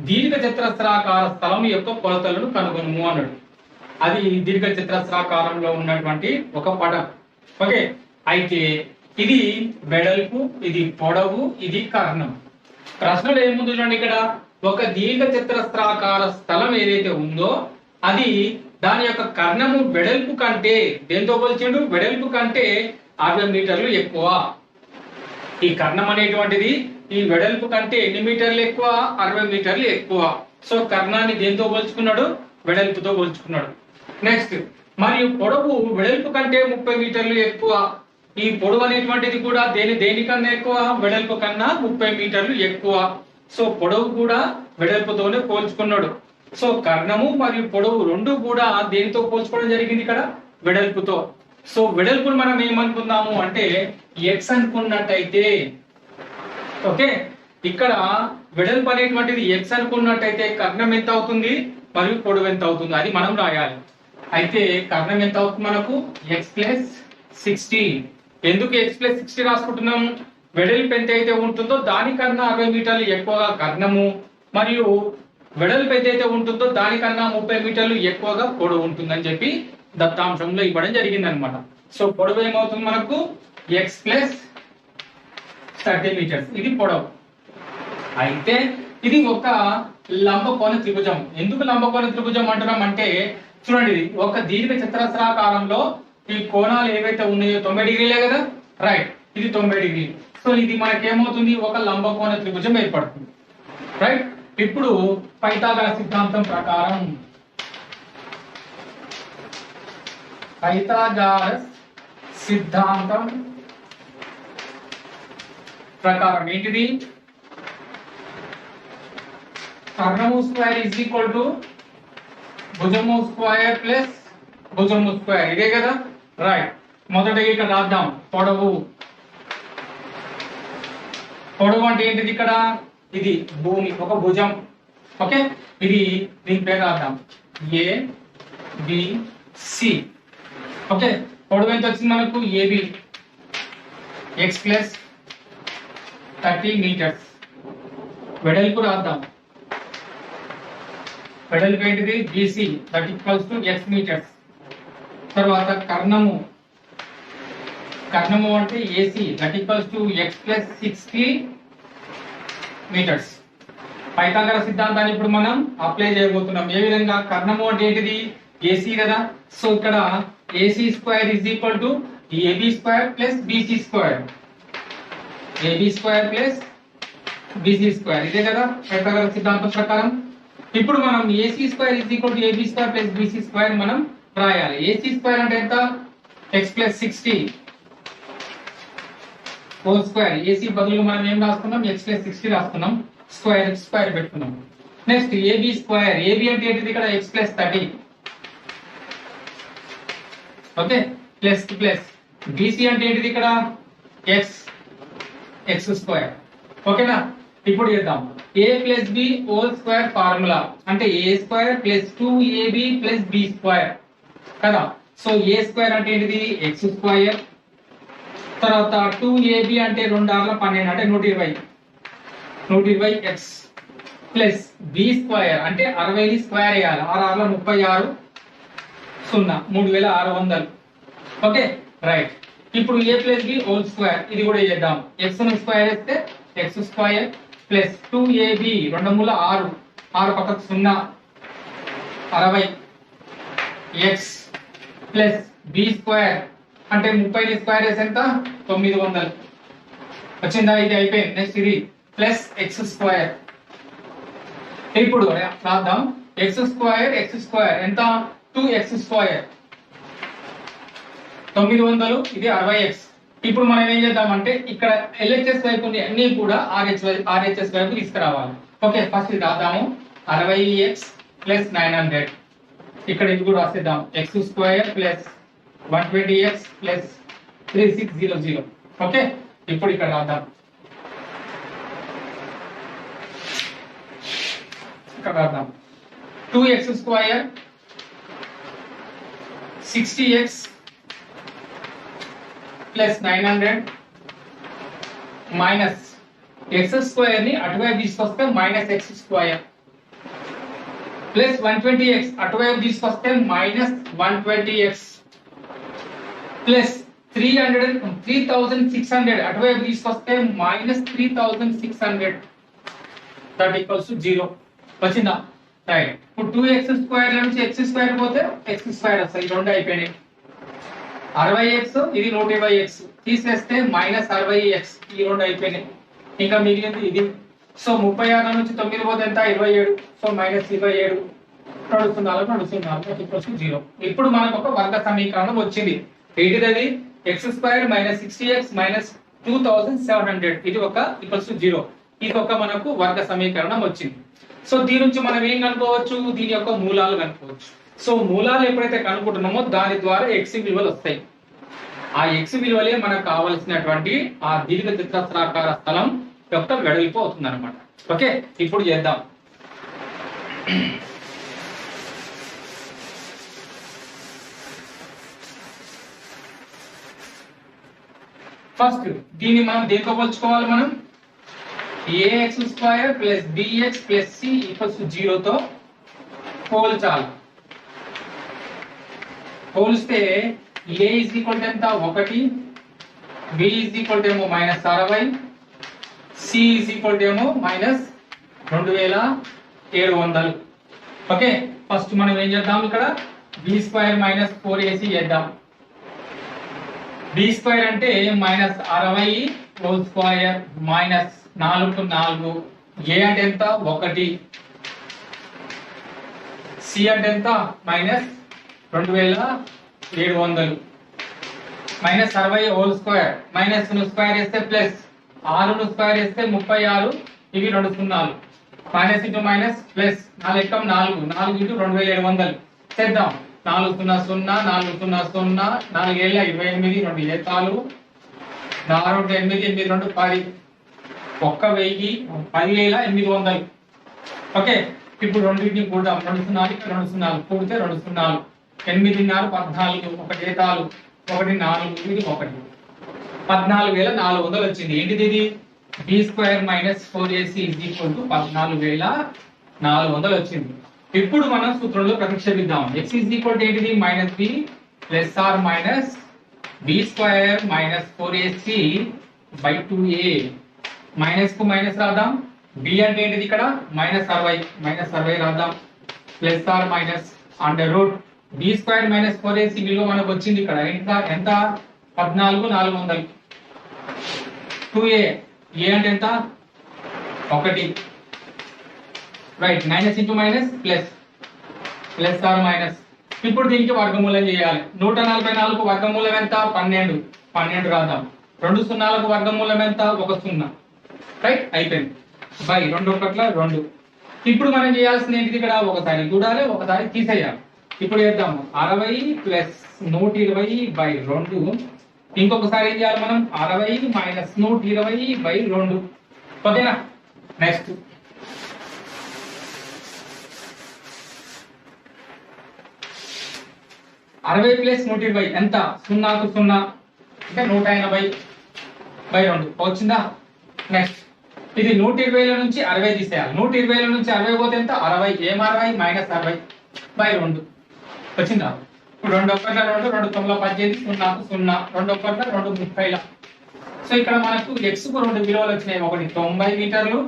దీర్ఘ చతురస్రాకార స్థలం యొక్క కొలతలను కనుగొనుము అన్నాడు. అది దీర్ఘ చతురస్రాకారంలో ఉన్నటువంటి ఒక పటం. ఓకే అయితే ఇది వెడల్పు, ఇది పొడవు, ఇది కర్ణం. ప్రశ్నలు ఏముంది చూడండి ఇక్కడ. ఒక దీర్ఘ చతురస్రాకార స్థలం ఏదైతే ఉందో అది దాని యొక్క కర్ణము వెడల్పు కంటే దేంతో పోల్చిండు? వెడల్పు కంటే 60 మీటర్లు ఎక్కువ. ఈ కర్ణం అనేటువంటిది ఈ వెడల్పు కంటే ఎన్ని మీటర్లు ఎక్కువ? 60 మీటర్లు ఎక్కువ. సో కర్ణాన్ని దేంతో పోల్చుకున్నాడు? వెడల్పుతో పోల్చుకున్నాడు. నెక్స్ట్ మరియు పొడవు వెడల్పు కంటే 30 మీటర్లు ఎక్కువ. ఈ పొడవు అనేటువంటిది కూడా దేనికన్నా ఎక్కువ? వెడల్పు కన్నా 30 మీటర్లు ఎక్కువ. సో పొడవు కూడా వెడల్పుతోనే పోల్చుకున్నాడు. సో కర్ణము మరియు పొడవు రెండు కూడా దేనితో పోల్చుకోవడం జరిగింది? ఇక్కడ వెడల్పుతో. సో వెడల్పును మనం ఏమనుకుందాము అంటే x అనుకున్నట్టయితే, ఓకే ఇక్కడ వెడల్పు అనేటువంటిది x అనుకున్నట్టయితే కర్ణం ఎంత అవుతుంది మరియు పొడవు ఎంత అవుతుంది అది మనం రాయాలి. అయితే కర్ణం ఎంత అవుతుంది మనకు? x + 60. ఎందుకు x + 60 రాసుకుంటున్నాం? వెడల్పు ఎంత అయితే ఉంటుందో దానికన్నా 60 మీటర్లు ఎక్కువగా కర్ణము మరియు వెడల్పు ఏదైతే ఉంటుందో దానికన్నా 30 మీటర్లు ఎక్కువగా పొడవు ఉంటుందని చెప్పి దత్తాంశంలో ఇవ్వడం జరిగింది అనమాట. సో పొడవు ఏమవుతుంది మనకు? x + 30 metres. ఇది పొడవు. అయితే ఇది ఒక లంబకోణ త్రిభుజం. ఎందుకు లంబకోణ త్రిభుజం అంటున్నాం అంటే చూడండి ఇది ఒక దీర్ఘ చతురస్రాకారంలో ఈ కోణాలు ఏవైతే ఉన్నాయో 90 డిగ్రీలే కదా. రైట్. ఇది 90 డిగ్రీలు. సో ఇది మనకేమవుతుంది? ఒక లంబకోణ త్రిభుజం ఏర్పడుతుంది. రైట్. ఇప్పుడు పైథాగరస్ సిద్ధాంతం ప్రకారం ఏంటిది? కర్ణము స్క్వేర్ ఈజ్ ఈక్వల్ టు భుజము స్క్వేర్ ప్లస్ భుజము స్క్వేర్. ఇదే కదా. రైట్. మొదటగా ఇక్కడ రాద్దాం. పొడవు అంటే ఏంటిది? ఇక్కడ ఇది భూమి ఒక భుజం. ఓకే ఇది దీని పేరు రాద్దాం ABC. ఓకే పొడవు ఎంత వచ్చింది మనకు? AB x + 30 metres. వెడల్పు రాద్దాం. వెడల్పు ఏంటిది? BC that equals to x metres. తర్వాత కర్ణము అంటే AC that equals to x + 60 metres. Pythagoras సిద్ధాంతాన్ని ఇప్పుడు మనం అప్లై చేయబోతున్నాం. ఏ విధంగా? కర్ణము అంటే ఏంటిది? AC కదా. సో ఇక్కడ AC² = AB² + BC². AB² + BC². ఇదే కదా పైథాగరస్ సిద్ధాంతం ప్రకారం. ఇప్పుడు మనం AC² = AB² + BC² మనం రాయాలి. AC² అంటే ఎంత? x + 60 whole square. AC బదులుగా మనం ఏం రాసుకున్నాం? x + 60 రాసుకున్నాం. స్క్వేర్ పెట్టుకున్నాం. Next AB². AB అంటే ఏంటిది? ఇక్కడ x + 30. Okay plus plus b c అంటే ఏంటిది ఇక్కడ ఎక్స్ ఎక్స్ స్క్వేర్. ఓకేనా? ఇప్పుడు చేద్దాం a plus b whole square formula అంటే a square plus 2ab plus b square కదా. సో ఏ స్క్వేర్ అంటే ఏంటిది ఎక్స్ స్క్వేర్, తర్వాత 2ab అంటే 2 ఆర్ల 12 అంటే 120 ఎక్స్ ప్లస్ బి స్క్వేర్ అంటే 60 స్క్వేర్ వేయాలి, 6 ఆర్ల 36 0 3600. Okay right. ఇప్పుడు ఏ ప్లస్ బి హోల్ స్క్వేర్ ఇది కూడా చేద్దాం. ఎక్స్ ను స్క్వేర్ వేస్తే ఎక్స్ స్క్వేర్ ప్లస్ 2ab 2 మూల 6 6 పక్కకు 0 60 ఎక్స్ ప్లస్ బి స్క్వేర్ అంటే 30 స్క్వేర్ వేస్తే ఎంత 900 వచ్చిందా. ఇది అయిపోయింది. నెక్స్ట్ ఇది ప్లస్ ఎక్స్ స్క్వేర్. ఇప్పుడు రాద్దాం ఎక్స్ స్క్వేర్ ఎంత 2x స్క్వేర్ 900 ఇది 60x. ఇప్పుడు మనం ఏం చేద్దామంటే ఇక్కడ LHS వైపు అన్ని కూడా RHS వైపు తీసుకురావాలి. ఓకే ఫస్ట్ ఇది రాద్దాము 60x ప్లస్ 900. ఇక్కడ ఇది కూడా రాసేద్దాం x square plus 120x plus 3600. Okay ఇప్పుడు ఇక్కడ రాద్దాం. ఇక్కడ రాద్దాం 2x square 60x plus 900 minus x square ని అటువైపు తీసుకొస్తే minus x square plus 120x అటువైపు తీసుకొస్తే మైనస్ 120x ప్లస్ 3600 అటువైపు తీసుకొస్తే మైనస్ 3600 దట్ ఈక్వల్స్ 0. వచ్చిందా? రైట్. ఇప్పుడు 2x స్క్వేర్ నుంచి x స్క్వేర్ పోతే x స్క్వేర్ వస్తాయి. ఈ రెండు అయిపోయినాయి. 60x ఇది 120x తీసేస్తే మైనస్ 60x ఈ రెండు అయిపోయినాయి. ఇంకా మిగిలింది ఇది. సో 36 నుంచి 9 పోతే ఎంత 27. So minus 27 0. ఇప్పుడు మనకు ఒక వర్గ సమీకరణం వచ్చింది. ఏంటిది? X square minus 60x minus 2700 ఇది ఒక ఈక్వల్స్ 0. ఇది ఒక మనకు వర్గ సమీకరణం వచ్చింది. సో దీని నుంచి మనం ఏం కనుక్కోవచ్చు? దీని యొక్క మూలాలు కనుక్కోవచ్చు. సో మూలాలు ఎప్పుడైతే కనుక్కుంటున్నామో దాని ద్వారా ఎక్స్ విలువలు వస్తాయి. ఆ ఎక్స్ విలువలే మనకు కావలసినటువంటి ఆ దీర్ఘ చతురస్రాకార స్థలం యొక్క వెడల్పు అవుతుంది అనమాట. ఓకే ఇప్పుడు చేద్దాం. ఫస్ట్ దీన్ని మనం దేంతో పోల్చుకోవాలి? మనం ax square plus bx plus c equals 0 తో పోల్చాలి. పోలిస్తే a ఈజ్ ఈక్వల్ టు ఎంత 1, b ఈజ్ ఈక్వల్ టు ఏమో minus 60, c is equal to ఏమో మైనస్ 2700. ఓకే ఫస్ట్ మనం ఏం చేద్దాం? ఇక్కడ b స్క్వేర్ మైనస్ 4ac చేద్దాం. b స్క్వేర్ అంటే మైనస్ 60 హోల్ స్క్వేర్ మైనస్ 4 కు 4 a అంటే ఎంత 1 c అంటే ఎంత minus 2700 minus 60 whole square minus ను స్క్వేర్ చేస్తే ప్లస్ 6 ను స్క్వేర్ చేస్తే 36 ఇవి 2 సున్నాలు minus into minus plus 4 ఎక్కం 4 into 2700 చేద్దాం. 4 0 0 4 0 0 4 7 28 2 ఏతాలు 4 8 8 2 10 10,800. ఓకే ఇప్పుడు రెండింటిని కూడదాం. 2 సున్నాలు ఇక్కడ 2 సున్నాలు కూడితే 2 సున్నాలు 8 14 1 ఏతాలు 1 4 ఇది 1 14,400 వచ్చింది. ఏంటిది ఇది? b square minus 4ac is equal to 14,400 వచ్చింది. ఇప్పుడు మనం సూత్రంలో ప్రతిక్షేపిద్దాం. x ఈజ్ ఈక్వల్ టు ఏంటిది? Minus b plus or minus b square minus 4ac by 2a. Minus కు మైనస్ రాద్దాం. b అంటే ఏంటిది? ఇక్కడ మైనస్ 60 రాద్దాం. Plus or minus under root b square minus 4ac విలువ మనకు వచ్చింది. ఇక్కడ ఎంత 14,400. 2a a అంటే ఎంత 1 right. Minus into minus plus plus or minus. ఇప్పుడు దీనికి వర్గమూలం చేయాలి. 144 వర్గమూలం ఎంత 12 రాద్దాం. 2 సున్నాలకు వర్గమూలం ఎంత 1 0 రైట్ అయిపోయింది. బై 2 1 2. ఇప్పుడు మనం చేయాల్సింది ఏంటిది? ఇక్కడ ఒకసారి చూడాలి ఒకసారి తీసేయాలి. ఇప్పుడు చేద్దాం 60 ప్లస్ 120/2. ఇంకొకసారి ఏం చేయాలి మనం 60 మైనస్ 120/2. ఓకేనా? నెక్స్ట్ 60 ప్లస్ 120 ఎంత? 0కు 0 అంటే 180/2 వచ్చిందా? నెక్స్ట్ ఇది 120 నుంచి 60 తీసేయాలి. 120 నుంచి 60 పోతే ఎంత? 60. ఏం 60? మైనస్ 60/2 వచ్చిందా? ఇప్పుడు 2 1 2 2 9 18 0కు 0 2 1 2 30. సో ఇక్కడ మనకు x కు 2 విలువలు వచ్చినాయి. ఒకటి 90 మీటర్లు,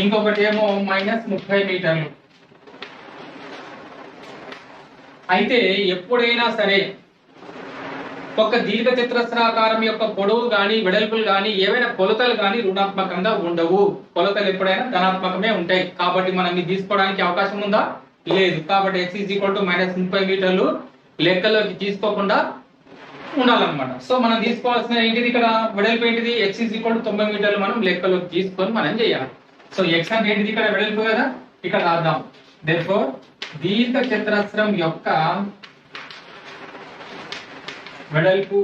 ఇంకొకటి ఏమో మైనస్ 30 మీటర్లు. అయితే ఎప్పుడైనా సరే ఒక దీర్ఘ చతురస్రాకారం యొక్క పొడవు గాని వెడల్పులు గాని ఏవైనా కొలతలు గాని రుణాత్మకంగా ఉండవు. కొలతలు ఎప్పుడైనా ధనాత్మకమే ఉంటాయి. కాబట్టి మనం ఇది తీసుకోవడానికి అవకాశం ఉందా? లేదు. కాబట్టి x మైనస్ 30 మీటర్లు లెక్కలోకి తీసుకోకుండా ఉండాలన్నమాట. సో మనం తీసుకోవాల్సిన ఏంటిది? ఇక్కడ వెడల్పు ఏంటిది? x 90 మీటర్లు మనం లెక్కలోకి తీసుకొని మనం చేయాలి. సో x అంటే ఏంటిది? ఇక్కడ వెడల్పు కదా, ఇక్కడ రాద్దాం. therefore దీర్ఘ చతురస్రం యొక్క వెడల్పు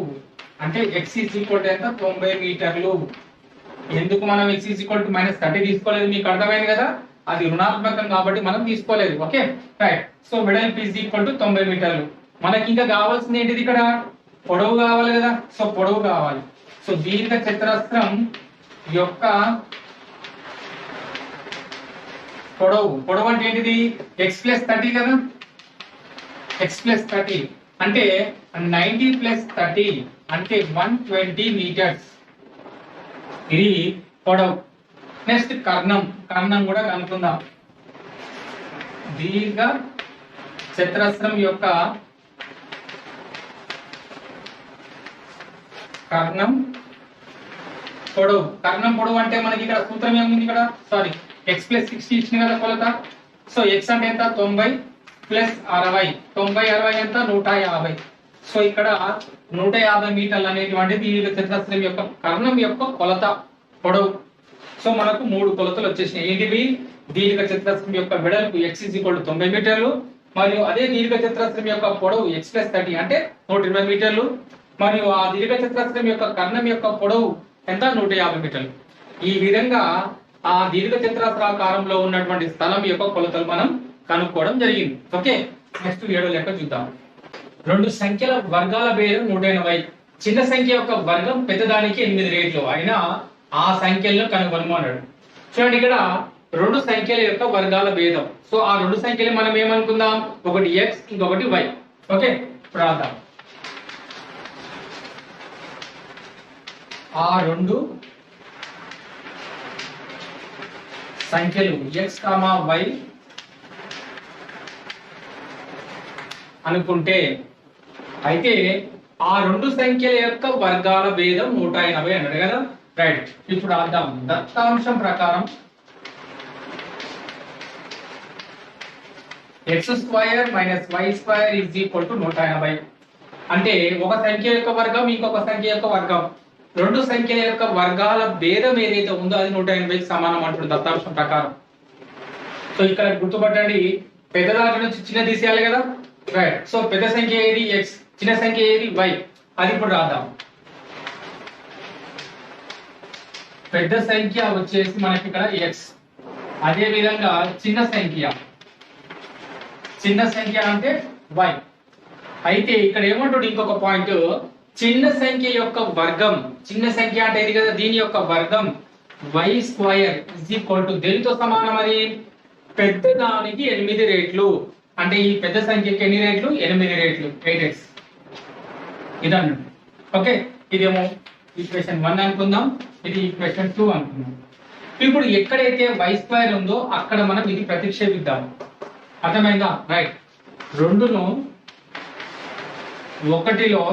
అంటే x ఎంత? 90 మీటర్లు. ఎందుకు మనం x మైనస్ 30 తీసుకోలేదు? మీకు అర్థమైంది కదా, అది రుణాత్మకం కాబట్టి మనం తీసుకోలేదు. Okay right. సో వెడల్పు 90 మీటర్లు. మనకి ఇంకా కావాల్సింది ఏంటిది? ఇక్కడ పొడవు కావాలి కదా. సో పొడవు కావాలి. సో దీర్ఘ చతురస్రం యొక్క పొడవు అంటే ఏంటిది? x ప్లస్ 30 కదా. x ప్లస్ 30 అంటే 90 ప్లస్ 30 అంటే 120 మీటర్స్. ఇది పొడవు. నెక్స్ట్ కర్ణం కూడా కనుక్కుందాం. దీర్ఘ చతురస్రం యొక్క కర్ణం పొడవు అంటే మనకి ఇక్కడ సూత్రం ఏముంది? ఇక్కడ సారీ x ప్లస్ 60 ఇచ్చిన కదా కొలత. సో x అంటే ఎంత? 90 ప్లస్ 60. 90 60 ఎంత? 150. సో ఇక్కడ 150 మీటర్లు అనేటువంటిది దీర్ఘ చతురస్రం యొక్క కర్ణం యొక్క కొలత పొడవు. సో మనకు 3 కొలతలు వచ్చేసినాయి. ఏంటివి? దీర్ఘ చతురస్రం యొక్క వెడల్పు x 90 మీటర్లు, మరియు అదే దీర్ఘ చతురస్రం యొక్క పొడవు x ప్లస్ 30 అంటే 120 మీటర్లు, మరియు ఆ దీర్ఘ చతురస్రం యొక్క కర్ణం యొక్క పొడవు ఎంత? 150 మీటర్లు. ఈ విధంగా ఆ దీర్ఘ చతురస్రాకారంలో ఉన్నటువంటి స్థలం యొక్క కొలతలు మనం కనుక్కోవడం జరిగింది. ఓకే నెక్స్ట్ 7వ లెక్క చూద్దాం. 2 సంఖ్యల వర్గాల భేదం 180. చిన్న సంఖ్య యొక్క వర్గం పెద్దదానికి 8 రెట్లు అయినా ఆ సంఖ్యలను కనుగొనమన్నాడు. చూడండి ఇక్కడ 2 సంఖ్యల యొక్క వర్గాల భేదం. సో ఆ 2 సంఖ్యలు మనం ఏమనుకుందాం? ఒకటి x ఇంకొకటి y. ఓకే రాద్దాం. ఆ 2 సంఖ్యలు x, y అనుకుంటే అయితే ఆ 2 సంఖ్యల యొక్క వర్గాల భేదం 180 అన్నాడు కదా. రైట్. ఇప్పుడు రాద్దాం. దత్తాంశం ప్రకారం x² మైనస్ y² = 180. అంటే ఒక సంఖ్య యొక్క వర్గం ఇంకొక సంఖ్య యొక్క వర్గం, 2 సంఖ్యల యొక్క వర్గాల భేదం ఏదైతే ఉందో అది 180కి సమానం అంటుంది దత్తాంశం ప్రకారం. సో ఇక్కడ గుర్తుపట్టండి, పెద్ద దాంట్లో నుంచి చిన్న తీసేయాలి కదా. రైట్. సో పెద్ద సంఖ్య ఏది? x, చిన్న సంఖ్య ఏది? y. అది ఇప్పుడు రాద్దాం. పెద్ద సంఖ్య వచ్చేసి మనకి ఇక్కడ x, అదే విధంగా చిన్న సంఖ్య అంటే y. అయితే ఇక్కడ ఏమంటాడు? ఇంకొక పాయింట్, చిన్న సంఖ్య యొక్క వర్గం, చిన్న సంఖ్య అంటే ఇది కదా, దీని యొక్క వర్గం y² దేనితో సమానం? అది పెద్ద దానికి 8 రెట్లు. అంటే ఈ పెద్ద సంఖ్యకి ఎన్ని రెట్లు? 8 రెట్లు, 8x. ఇదన్నట్టు. ఓకే ఇదేమో ఈక్వేషన్ 1 అనుకుందాం, ఇది ఈక్వేషన్ 2 అనుకుందాం. ఇప్పుడు ఎక్కడైతే y² ఉందో అక్కడ మనం ఇది ప్రతిక్షేపిద్దాం. అర్థమైందా? రైట్. 2ను 1లో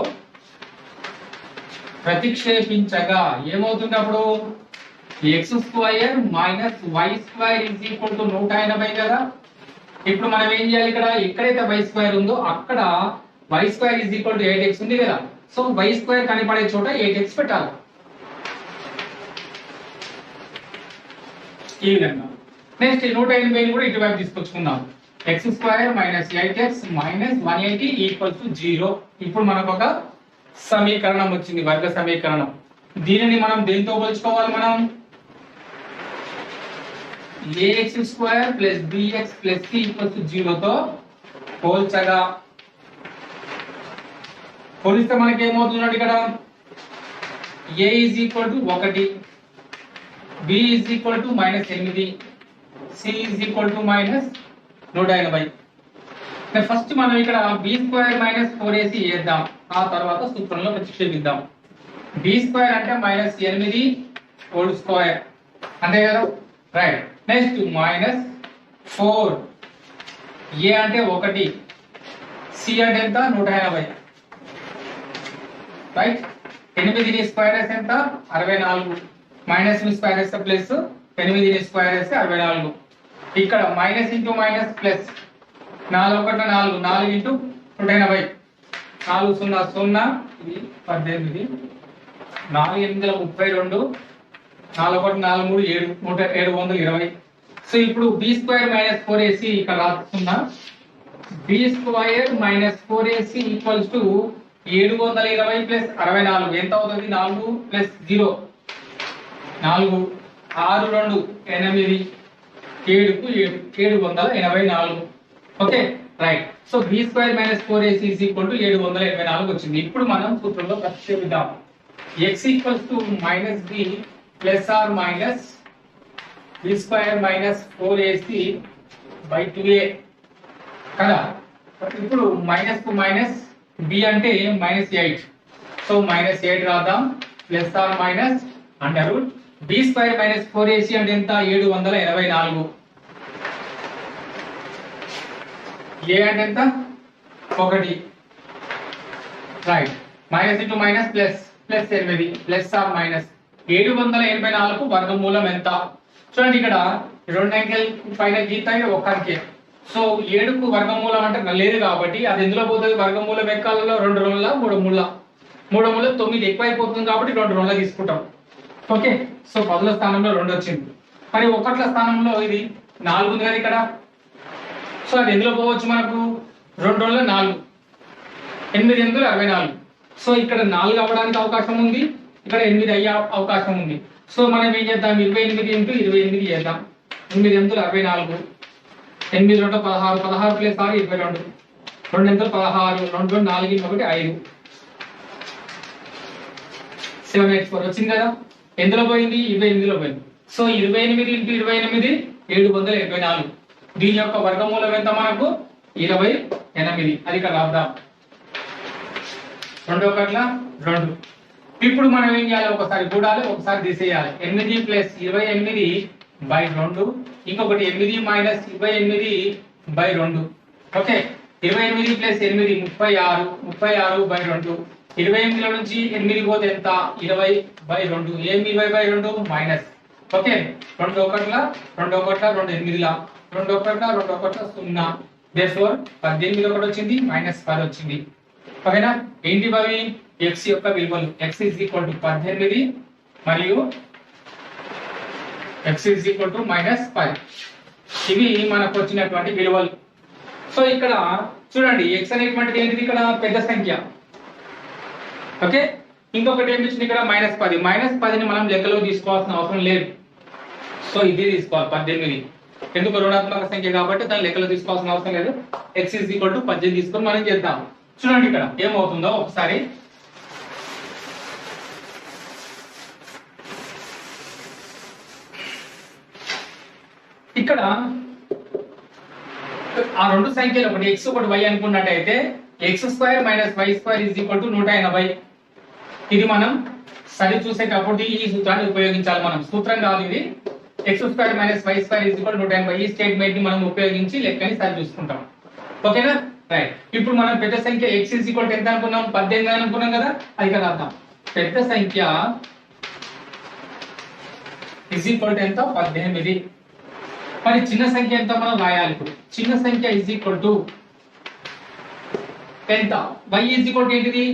ప్రతిక్షేపించగా ఏమవుతుంది? అప్పుడు x² మైనస్ y² = 180 కదా. ఇప్పుడు మనం ఏం చేయాలి? ఇక్కడ ఎక్కడైతే y² ఉందో అక్కడ y² = 8x ఉంది కదా. సో y² కనపడే చోట 8x పెట్టాలి. ఈ విధంగా నెక్స్ట్ 180 కూడా ఇటువైపు తీసుకొచ్చుకుందాం. X square minus 8x minus 180 equal to 0. ఇప్పుడు మనకు ఒక సమీకరణం వచ్చింది, వర్గ సమీకరణం. దీనిని మనం దేంతో పోల్చుకోవాలి? మనం ax square plus bx plus c equal to 0 తో పోల్చగా, పోలిస్తే మనకి ఏమవుతుందండి? ఇక్కడ a is equal to 1, b is equal to -8, c is equal to -180. First మనం ఇక్కడ b స్క్వేర్ మైనస్ 4ac చేద్దాం, ఆ తర్వాత సూత్రంలో ప్రతిక్షేపిద్దాం. b స్క్వేర్ అంటే -8 హోల్ స్క్వేర్, అంతే కదా? రైట్. నెక్స్ట్ -4, a అంటే 1, c అంటే ఎంత? 180. రైట్. 8 స్క్వేర్ వేస్తే ఎంత? 64. మైనస్ స్క్వేర్ వేస్తే ప్లస్, 8 స్క్వేర్ వేస్తే 64. ఇక్కడ minus into minus plus, 4 1 4, 4 into 180, 4 0 0, ఇది 18, 4 8 32, 4 1 4 3 720. సో ఇప్పుడు b స్క్వేర్ మైనస్ 4ac ఇక్కడ రాస్తున్నా. b square minus 4ac equals to 720 plus 64 ఎంత అవుతుంది? 4 ప్లస్ 0 4, 6 2 8, 7 కు 784. Okay, right. So b square minus 4ac is equal to 784 వచ్చింది. ఇప్పుడు మనం సూత్రంలో ప్రతిక్షేపిద్దాం. x equals to -b plus or minus b square minus 4ac by 2a కదా. ఇప్పుడు మైనస్ కు మైనస్, b అంటే -8, సో -8 రాద్దాం, plus or minus under root b square minus 4ac అంటే ఎంత? 784. a అంటే ఎంత? 1. Right. Minus into minus plus, plus 8, plus or minus 784 వర్గమూలం ఎంత? చూడండి, ఇక్కడ 2 అంకెల్ పైన గీత, ఒక అంకె. సో 7కు వర్గమూలం అంటే లేదు కాబట్టి అది ఎందులో పోతుంది? వర్గమూలం ఎక్కాలలో 2 రోజుల 3 మూల 9 ఎక్కువైపోతుంది కాబట్టి 2 రోజుల తీసుకుంటాం. ఓకే, సో 10ల స్థానంలో 2 వచ్చింది. మరి 1ల స్థానంలో ఇది 4 ఉంది కదా ఇక్కడ. సో అది ఎందులో పోవచ్చు? మనకు 2 రోజుల 4, 8 8 64. సో ఇక్కడ 4 అవ్వడానికి అవకాశం ఉంది, ఇక్కడ 8 అయ్యే అవకాశం ఉంది. సో మనం ఏం చేద్దాం? 28 ఇంటూ 28 చేద్దాం. 8 8 64, 8 2 16, 16 ప్లస్ 6 22, 2 8 16, 2 4 1 5, 784 వచ్చింది కదా. ఎందులో పోయింది? 28లో పోయింది. So 28 into 28 784. దీని యొక్క వర్గమూలం ఎంత? మనకు 28. అది ఇక్కడ రాద్దాం. 2 1 2. ఇప్పుడు మనం ఏం చేయాలి? ఒకసారి కూడాలి, ఒకసారి తీసేయాలి. 8 ప్లస్ 28 బై 2, ఇంకొకటి 8 minus 28 by 2. Okay, 28 plus 8 36, 36 by 2. 28లో నుంచి 8 పోతే ఎంత? 20 బై 2. ఏం 20 బై 2? మైనస్. ఓకే, 2 1 2 1 2 8 2 1 2 1 0. దేర్ఫోర్ 18 ఒకటి వచ్చింది, -10 వచ్చింది. ఓకేనా? ఏంటి అవి? x యొక్క విలువలు. x ఈజ్ ఈక్వల్ టు 18 మరియు x ఈజ్ ఈక్వల్ టు -10. ఇవి మనకు వచ్చినటువంటి విలువలు. సో ఇక్కడ చూడండి, x అనేటువంటిది ఏంటిది? ఇక్కడ పెద్ద సంఖ్య. ఓకే, ఇంకొకటి ఏమి వచ్చింది ఇక్కడ? -10. -10ని మనం లెక్కలో తీసుకోవాల్సిన అవసరం లేదు. సో ఇది తీసుకోవాలి 18. ఎందుకు? రుణాత్మక సంఖ్య కాబట్టి దాన్ని లెక్కలో తీసుకోవాల్సిన అవసరం లేదు. x ఈజ్ ఈక్వల్ టు 18 తీసుకొని మనం చేద్దాం. చూడండి ఇక్కడ ఏమవుతుందో ఒకసారి. ఇక్కడ ఆ రెండు సంఖ్యలు, ఒకటి x ఒకటి y అనుకున్నట్టయితే x² minus y² is equal to 180. ఇది మనం సరి చూసేటప్పుడు ఈ సూత్రాన్ని ఉపయోగించాలి. మనం సూత్రం కాదు ఇది. x² minus y² is equal to 180. ఈ స్టేట్మెంట్ ని మనం ఉపయోగించి లెక్కని సరి చూసుకుంటాం. ఓకేనా? రైట్. ఇప్పుడు మనం పెద్ద సంఖ్య x ఈజ్ ఈక్వల్ టు ఎంత అనుకున్నాం? 18 అనుకున్నాం కదా. అది ఇక్కడ రాద్దాం. పెద్ద సంఖ్య ఈజ్ ఈక్వల్ టు ఎంత? 18. మరి చిన్న సంఖ్య ఎంత మనం రాయాలి? ఇప్పుడు చిన్న సంఖ్య ఈజ్ ఈక్వల్ టు ఎంత? y ఈజ్ ఈక్వల్ టు ఏంటిది?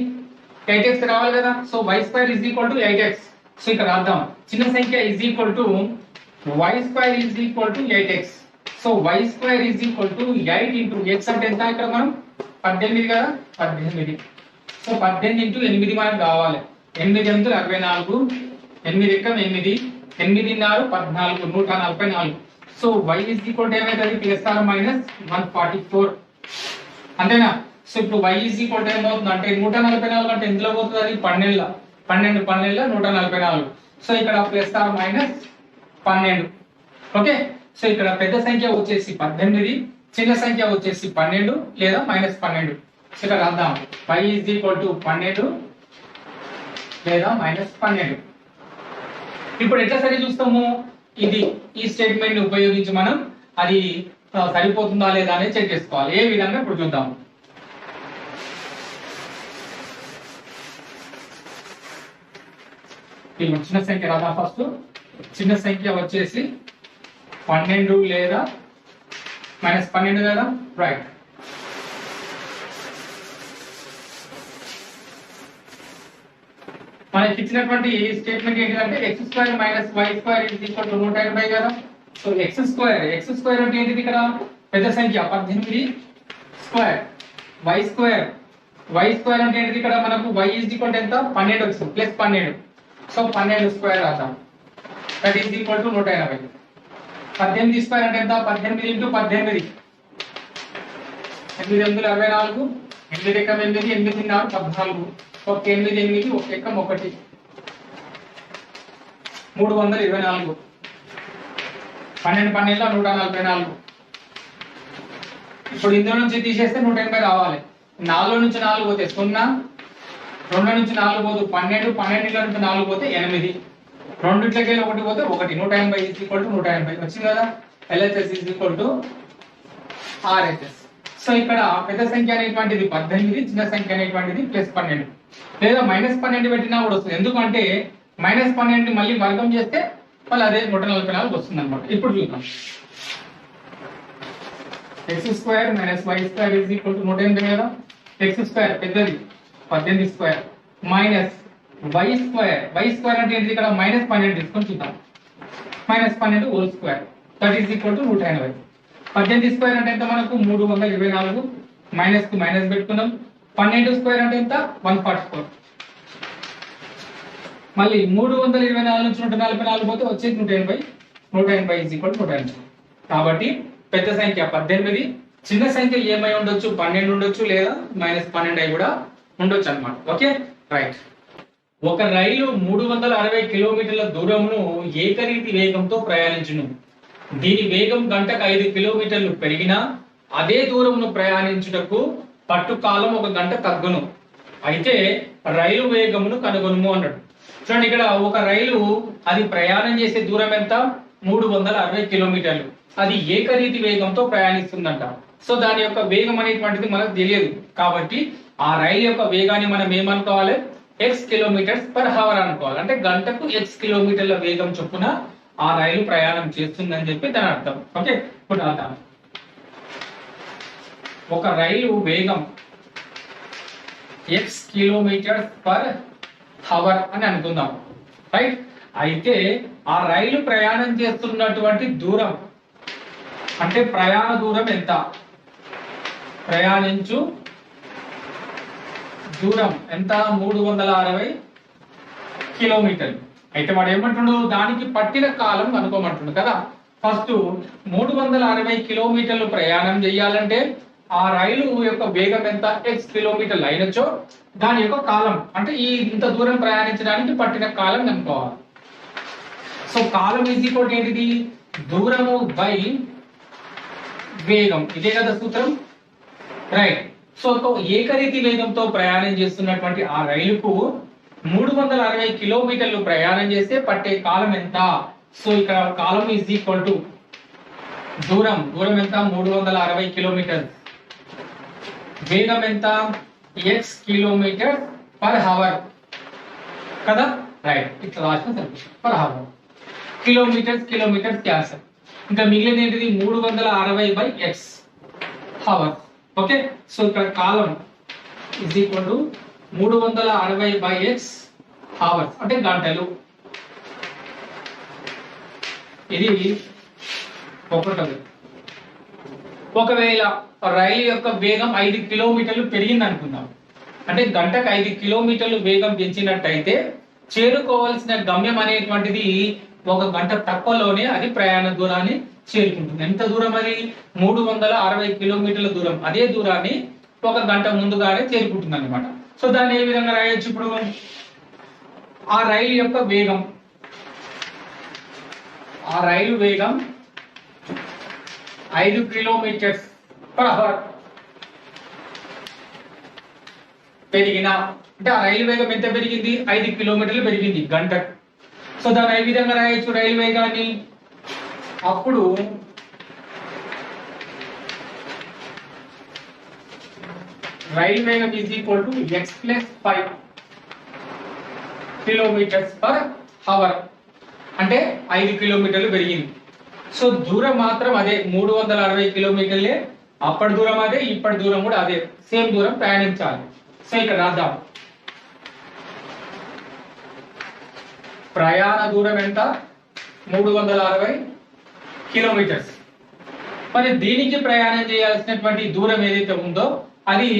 8x రావాలి కదా. So y² is equal to 8x. So ఇక్కడ రాద్దాం. చిన్న సంఖ్య is equal to y² is equal to 8x. So y square is equal to 8 into x అంటే ఎంత ఇక్కడ మనం 18 కదా 18. సో 18 ఇంటూ 8 మనకు కావాలి. 8 8 64, 8 ఎక్కం 8, 8 4 14, 144. So y is equal to ఏమైతుంది ప్లస్ ఆర్ మైనస్ 144 అంతేనా. సో ఇప్పుడు y ఈజ్ ఈక్వల్ టు ఏమవుతుంది అంటే 144 అంటే ఎందులో పోతుంది అది 12 144. సో ఇక్కడ plus or minus 12. Okay. So ఇక్కడ పెద్ద సంఖ్య వచ్చేసి 18, చిన్న సంఖ్య వచ్చేసి 12 లేదా -12. సో ఇక్కడ రాద్దాం y ఈజ్ ఈక్వల్ టు 12 లేదా -12. ఇప్పుడు ఎట్లా సరి చూస్తాము ఇది ఈ స్టేట్మెంట్ ని ఉపయోగించి మనం అది సరిపోతుందా లేదా అనేది చెక్ చేసుకోవాలి. ఏ విధంగా ఇప్పుడు చూద్దాం. ఈ చిన్న సంఖ్య రాదా ఫస్ట్. చిన్న సంఖ్య వచ్చేసి 12 లేదా -12 కదా రైట్. మనకి ఇచ్చినటువంటి స్టేట్మెంట్ ఏంటంటే x² - y² = 180 కదా. సో x² అంటే ఏంటిది ఇక్కడ పెద్ద సంఖ్య 18 స్క్వేర్, y² అంటే ఏంటిది ఇక్కడ మనకు y = ఎంత 12 వచ్చింది ప్లస్ 12. సో 12 స్క్వేర్ రాద్దాం that is equal to 180. 18 square అంటే ఎంత 18 ఇంటూ 18, 8 8 64, 8 ఎక్కం 8, 8 4 14, 1 8 8 1 ఎక్కం 1 324, 12 12 144. ఇప్పుడు ఇందులో నుంచి తీసేస్తే 180 రావాలి. 4 నుంచి 4 పోతే 0, 2 నుంచి 4 పోతే 12, 12 నుంచి 4 పోతే 8, రెండిట్లకి 1 పోతే 1, 180 = 180 వచ్చింది కదా. LHS = RHS. సో ఇక్కడ పెద్ద సంఖ్య అనేటువంటిది 18, చిన్న సంఖ్య అనేటువంటిది +12 లేదా -12 పెట్టినా కూడా వస్తుంది. ఎందుకంటే -12 మళ్ళీ వర్గం చేస్తే మళ్ళీ అదే 144 వస్తుంది అనమాట. ఇప్పుడు చూద్దాం. x² - y² = 180 కదా. x² పెద్దది 18 స్క్వేర్ మైనస్ y² అంటే ఏంటి ఇక్కడ -12 తీసుకొని చూద్దాం. -12 whole square that is equal to 180. 18 square అంటే ఎంత మనకు 324, మైనస్ కు మైనస్ పెట్టుకున్నాం. 12 స్క్వేర్ అంటే ఎంత 144. మళ్ళీ 324 నుంచి 144 పోతే వచ్చేది 180. 180 = 180. కాబట్టి పెద్ద సంఖ్య 18, చిన్న సంఖ్య ఏమై ఉండొచ్చు 12 ఉండొచ్చు లేదా -12 అయి కూడా ఉండొచ్చు అన్నమాట. Okay right. ఒక రైలు 360 కిలోమీటర్ల దూరమును ఏకరీతి వేగంతో ప్రయాణించును. దీని వేగం గంటకు 5 కిలోమీటర్లు పెరిగినా అదే దూరమును ప్రయాణించుటకు పట్టు కాలం 1 గంట తగ్గును. అయితే రైలు వేగమును కనుగొనుము అన్నాడు. చూడండి ఇక్కడ ఒక రైలు అది ప్రయాణం చేసే దూరం ఎంత 360 కిలోమీటర్లు. అది ఏకరీతి వేగంతో ప్రయాణిస్తుందంట. సో దాని యొక్క వేగం అనేటువంటిది మనకు తెలియదు. కాబట్టి ఆ రైలు యొక్క వేగాన్ని మనం ఏమనుకోవాలి x km/h అనుకోవాలి. అంటే గంటకు x కిలోమీటర్ల వేగం చొప్పున ఆ రైలు ప్రయాణం చేస్తుందని చెప్పి దాని అర్థం. ఓకే ఇప్పుడు అర్థం. ఒక రైలు వేగం x km/h అని అనుకుందాం రైట్. అయితే ఆ రైలు ప్రయాణం చేస్తున్నటువంటి దూరం అంటే ప్రయాణ దూరం ఎంత, ప్రయాణించు దూరం ఎంత 360 కిలోమీటర్లు. అయితే వాడు ఏమంటుండు దానికి పట్టిన కాలం కనుక్కోమంటుండు కదా. ఫస్ట్ 360 కిలోమీటర్లు ప్రయాణం చేయాలంటే ఆ రైలు యొక్క వేగం ఎంత x కిలోమీటర్లు అయినచో దాని యొక్క కాలం అంటే ఈ ఇంత దూరం ప్రయాణించడానికి పట్టిన కాలం కనుక్కోవాలి. సో కాలం ఈక్వల్ ఏంటిది దూరము బై వేగం, ఇదే కదా సూత్రం రైట్. సో ఏకరీతి వేగంతో ప్రయాణం చేస్తున్నటువంటి ఆ రైలుకు 360 కిలోమీటర్లు ప్రయాణం చేస్తే పట్టే కాలం ఎంత. సో ఇక్కడ కాలం ఈజ్ ఈక్వల్ టు దూరం ఎంత 360 కిలోమీటర్, వేగం ఎంత x km/h కదా రైట్. ఇట్లా రాసిన సరిపోతుంది పర్ హవర్. Kilometres cancer. ఇంకా మిగిలిన ఏంటిది 360/x హవర్. ఓకే సో ఇక్కడ కాలం is equal to 360/x hours అంటే గంటలు. ఇది ఒకటది ఒకవేళ రైలు యొక్క వేగం 5 కిలోమీటర్లు పెరిగింది అనుకుందాం, అంటే గంటకు 5 కిలోమీటర్లు వేగం పెంచినట్టయితే చేరుకోవాల్సిన గమ్యం అనేటువంటిది 1 గంట తక్కువలోనే అది ప్రయాణ దూరాన్ని చేరుకుంటుంది. ఎంత దూరం అది? 360 కిలోమీటర్ల దూరం. అదే దూరాన్ని 1 గంట ముందుగానే చేరుకుంటుంది అనమాట. సో దాన్ని ఏ విధంగా రాయొచ్చు? ఇప్పుడు ఆ రైలు యొక్క వేగం, ఆ రైలు వేగం 5 కిలోమీటర్స్ పర్ అవర్ పెరిగిన, అంటే ఆ రైలు వేగం ఎంత పెరిగింది? 5 కిలోమీటర్లు పెరిగింది గంటకు. సో దాన్ని ఏ విధంగా రాయొచ్చు రైలు వేగాన్ని? అప్పుడు రైలు వేగం is equal to x plus 5 kilometres per hour, అంటే 5 కిలోమీటర్లు పెరిగింది. సో దూరం మాత్రం అదే 360 కిలోమీటర్లే. అప్పటి దూరం అదే, ఇప్పటి దూరం కూడా అదే, సేమ్ దూరం ప్రయాణించాలి. సో ఇక్కడ రాద్దాం. ప్రయాణ దూరం ఎంత? 360 కిలోమీటర్స్. మరి దీనికి ప్రయాణం చేయాల్సినటువంటి దూరం ఏదైతే ఉందో అది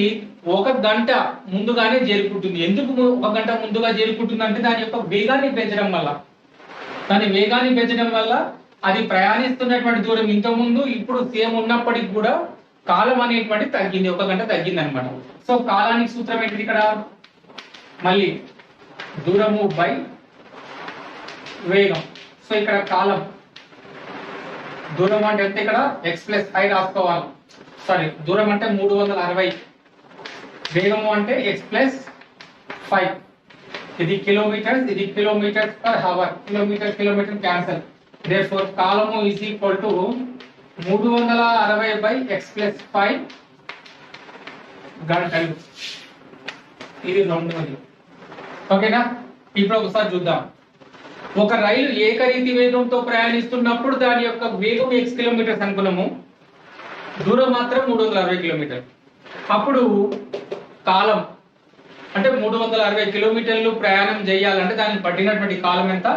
1 గంట ముందుగానే చేరుకుంటుంది. ఎందుకు 1 గంట ముందుగా చేరుకుంటుంది అంటే దాని యొక్క వేగాన్ని పెంచడం వల్ల. దాని వేగాన్ని పెంచడం వల్ల అది ప్రయాణిస్తున్నటువంటి దూరం ఇంత ముందు ఇప్పుడు సేమ్ ఉన్నప్పటికీ కూడా కాలం అనేటువంటి తగ్గింది, 1 గంట తగ్గింది అనమాట. సో కాలానికి సూత్రం ఏంటిది ఇక్కడ? మళ్ళీ దూరము బై వేగం. సో ఇక్కడ కాలం, దూరం అంటే ఎంత? ఇక్కడ x ప్లస్ 5 రాసుకోవాలి. సారీ, దూరం అంటే 360, వేగము అంటే x ప్లస్ 5. ఇది కిలోమీటర్స్, ఇది kilometres per hour. Kilometre cancel. therefore కాలము is equal to 360 by x plus 5 గంటలు. ఇది రెండోది. ఓకేనా? ఇప్పుడు ఒకసారి చూద్దాం. ఒక రైలు ఏకరీతి వేగంతో ప్రయాణిస్తున్నప్పుడు దాని యొక్క వేగం x కిలోమీటర్స్ అనుకున్నాము, దూరం మాత్రం 360 కిలోమీటర్. అప్పుడు కాలం అంటే 360 కిలోమీటర్లు ప్రయాణం చేయాలంటే దానికి పట్టినటువంటి కాలం ఎంత?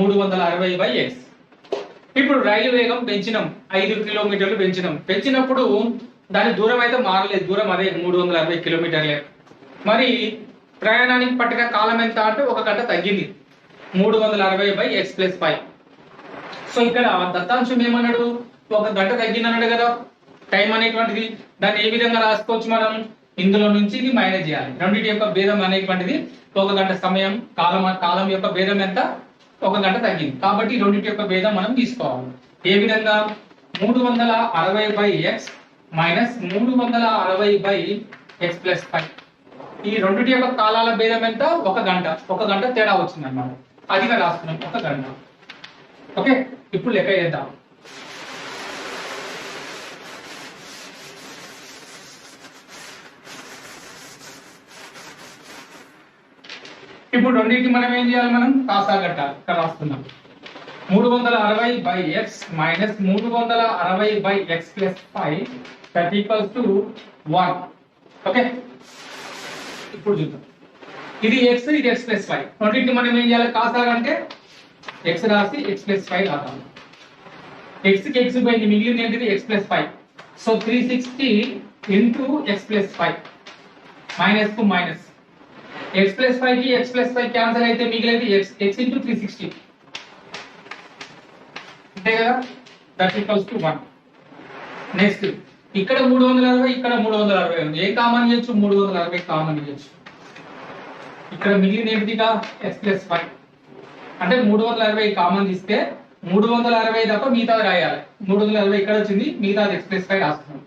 360 బై x. ఇప్పుడు రైలు వేగం పెంచినాం, 5 కిలోమీటర్లు పెంచినప్పుడు దాని దూరం అయితే మారలేదు, దూరం అదే 360 కిలోమీటర్లే. మరి ప్రయాణానికి పట్టిన కాలం ఎంత అంటే 1 గంట తగ్గింది, 360 బై x ప్లస్ 5. సో ఇక్కడ దత్తాంశం ఏమన్నాడు? 1 గంట తగ్గింది అన్నాడు కదా టైం అనేటువంటిది. దాన్ని ఏ విధంగా రాసుకోవచ్చు మనం? ఇందులో నుంచి ఇది మైనస్ చేయాలి. రెండింటి యొక్క భేదం అనేటువంటిది 1 గంట సమయం, కాలం యొక్క భేదం ఎంత? 1 గంట తగ్గింది. కాబట్టి రెండింటి యొక్క భేదం మనం తీసుకోవాలి. ఏ విధంగా? 360 by x minus 360 by x plus 5. ఈ రెండింటి యొక్క కాలాల భేదం ఎంత? 1 గంట. 1 గంట తేడా వచ్చింది అన్నమాట. అదిగా రాస్తున్నాం 1 గంట. ఓకే, ఇప్పుడు లెక్క చేద్దాం. ఇప్పుడు రెండింటికి మనం ఏం చేయాలి? మనం కాసా కట్టాలి. ఇక్కడ రాస్తున్నాం 360 by x minus 360 by x plus 5 that equals to 1. Okay, ఇప్పుడు చూద్దాం. ఇది x, ఇది x ప్లస్ 5. రెండింటిని మనం ఏం చేయాలి? కాసా అంటే x రాసి x ప్లస్ 5 రాద్దాం. x కి x పోయింది, మిగిలింది ఏంటిది? x plus 5. So 360 into x plus 5 minus కు మైనస్. x ప్లస్ 5 కి x ప్లస్ 5 క్యాన్సిల్ అయితే మిగిలేది x ఇంటూ 360 అంతే కదా? That equals to 1. నెక్స్ట్ ఇక్కడ 360, ఇక్కడ 360 ఉంది. ఏ కామన్ ఇవ్వచ్చు? 360 కామన్ ఇవ్వచ్చు. ఇక్కడ మిగిలిన ఏమిటిగా? x ప్లస్ 5 అంటే 360 కామన్ ఇస్తే 360 తప్ప మిగతాది రాయాలి. 360 ఇక్కడ వచ్చింది, మిగతాది x ప్లస్ 5 రాస్తున్నాం.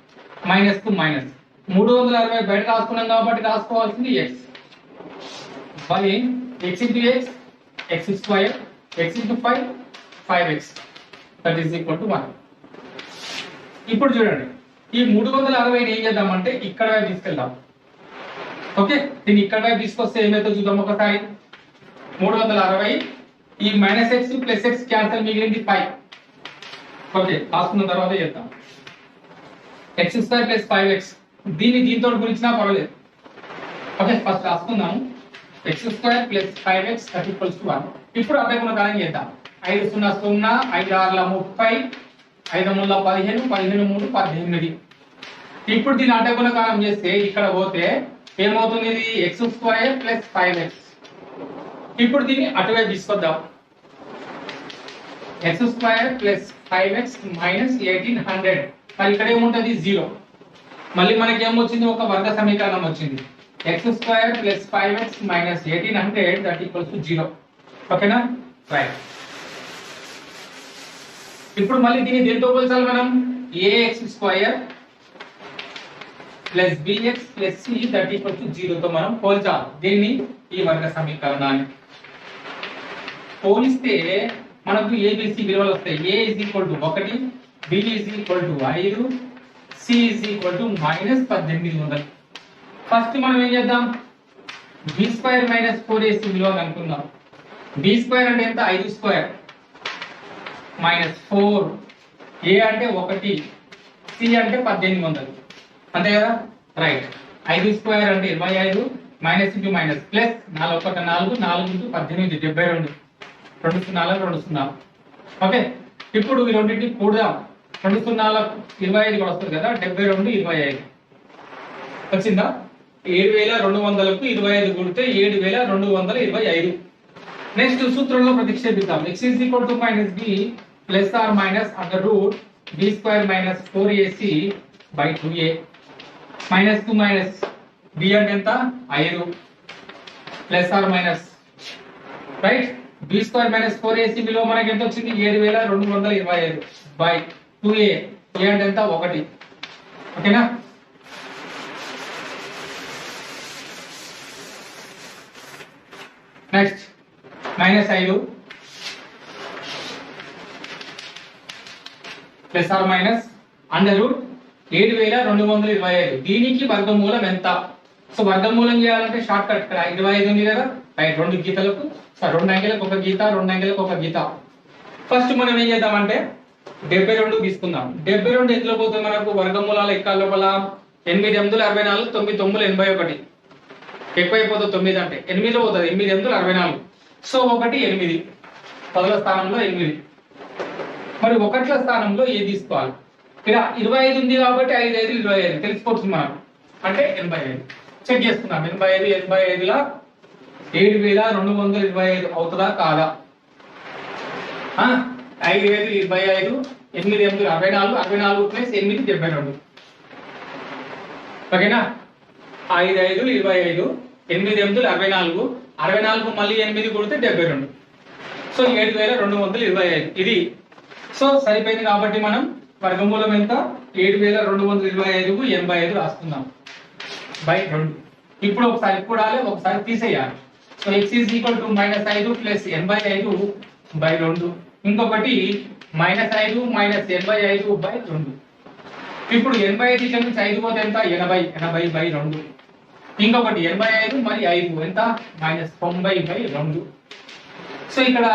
మైనస్ కు మైనస్. 360 బయట రాసుకున్నాం కాబట్టి రాసుకోవాల్సింది x by x into x square, x into 5 5x that is equal to 1. ఇప్పుడు చూడండి, ఈ 360 ఏం చేద్దామంటే ఇక్కడ వైపు తీసుకెళ్దాం. ఓకే, దీన్ని ఇక్కడ వైపు తీసుకొస్తే ఏమైతే చూద్దాం ఒకసారి. 360 ఈ minus x plus x cancel, మిగిలింది 5. ఓకే, రాసుకున్న తర్వాత చేద్దాం. x స్క్వేర్ ప్లస్ 5x దీంతో గురించినా పర్వాలేదు. ఓకే, ఫస్ట్ రాసుకుందాం. x square plus 5x that equals to 1. ఇప్పుడు అదే గుణకారం చేద్దాం. 5 0 0, 5 6 30, 5 3 15, 15 3 18. ఇప్పుడు దీన్ని అడ్డగుణకారం చేస్తే ఇక్కడ పోతే ఏమవుతుంది? ఇది x² + 5x. ఇప్పుడు దీన్ని అటువైపు తీసుకొద్దాం. x² + 5x - 1800. మరి ఇక్కడ ఏముంటది? 0. మళ్ళీ మనకి ఏమొచ్చింది? ఒక వర్గ సమీకరణం వచ్చింది. x² + 5x - 1800 = 0. ఓకేనా? రైట్. ఇప్పుడు మళ్ళీ దీన్ని దేంతో పోల్చాలి మనం? ax² + bx + c = 0 తో మనం పోల్చాలి. దీన్ని ఈ వర్గ సమీకరణాన్ని పోలిస్తే మనకు abc విలువలు వస్తాయి. a = 1, b = 5, c - -1800. ఫస్ట్ మనం ఏం చేద్దాం? b² - 4ac విలువ కనుక్కుందాం. b² అంటే ఎంత? 5² - 4, a అంటే 1, c అంటే 1800. అంతే కదా? రైట్. 5² అంటే 25 minus into minus plus 4 1 4 4 into 18 72 2 0 2 0. Okay, ఇప్పుడు ఈ రెండింటిని కూడదాం. 2 0 25 కూడా వస్తుంది కదా. 72 25 వచ్చిందా? 7200 కు 25 కూడితే 7225. నెక్స్ట్ సూత్రంలో ప్రతిక్షేపిద్దాం. x = -b ± √b² - 4ac / 2a. Minus కు మైనస్ b అంటే ఎంత? 5 ± రైట్. b² - 4ac విలువ మనకి ఎంత వచ్చింది? 7225 బై 2a. a అంటే ఎంత? 1. ఓకేనా? నెక్స్ట్ -5 ± √7225. దీనికి వర్గమూలం ఎంత? సో వర్గమూలం చేయాలంటే షార్ట్ కట్. ఇక్కడ 25 ఉంది కదా. రైట్. 2 గీతలకు 2 అంకెలకు ఒక గీత, 2 అంకెలకు ఒక గీత. ఫస్ట్ మనం ఏం చేద్దామంటే 72 తీసుకుందాం. 72 ఎందులో పోతుంది మనకు? వర్గమూలాల ఎక్కాల లోపల 8 8 64, 9 9 81. ఎక్కువైపోతుంది 9 అంటే 8లో పోతుంది. 8 8 64. సో 1 8, 10ల స్థానంలో 8. మరి 1ల స్థానంలో ఏ తీసుకోవాలి? ఇక్కడ 25 ఉంది కాబట్టి 5 5 25 తెలిసిపోతుంది మనం. అంటే 85. చెక్ చేసుకుందాం. 85 లా 7225 అవుతుందా కాదా? 5 5 25, 8 8 64, 64 ప్లస్ 8 72. ఓకేనా? 5 5 25, 8 8 64, 64 మళ్ళీ 8 కొడితే 72. సో 7225 ఇది. సో సరిపోయింది కాబట్టి మనం వర్గమూలం ఎంత? 7225 కు 85 రాసుకుందాం బై 2. ఇప్పుడు ఒకసారి కూడాలి, ఒకసారి తీసేయాలి. So x = -5 + n/5 by 2. ఇంకొకటి -5 - n/5 బై 2. ఇప్పుడు 85 ఇక్కడ నుంచి 5 పోతే ఎంత? 80 80 బై 2. ఇంకొకటి 85 మరి 5 ఎంత? -90 బై 2. సో ఇక్కడ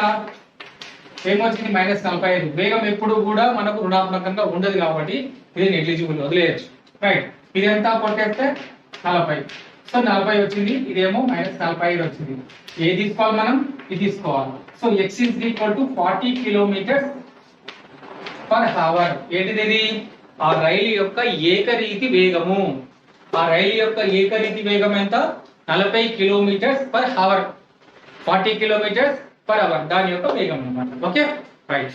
ఏమొచ్చింది? -45. వేగం ఎప్పుడు కూడా మనకు రుణాత్మకంగా ఉండదు కాబట్టి ఇది నెగ్లిజిబుల్, వదిలేయచ్చు. రైట్. ఇది ఎంత కొట్టేస్తే 40. సో 40 వచ్చింది. ఇదేమో -45 వచ్చింది. ఏది తీసుకోవాలి మనం? ఇది తీసుకోవాలి. So x = 40 km/h. ఏంటిది? ఆ రైలు యొక్క ఏకరీతి వేగము. ఆ రైలు యొక్క ఏకరీతి వేగం ఎంత? 40 km/h. 40 km/h దాని యొక్క వేగం అన్నమాట. Okay, right.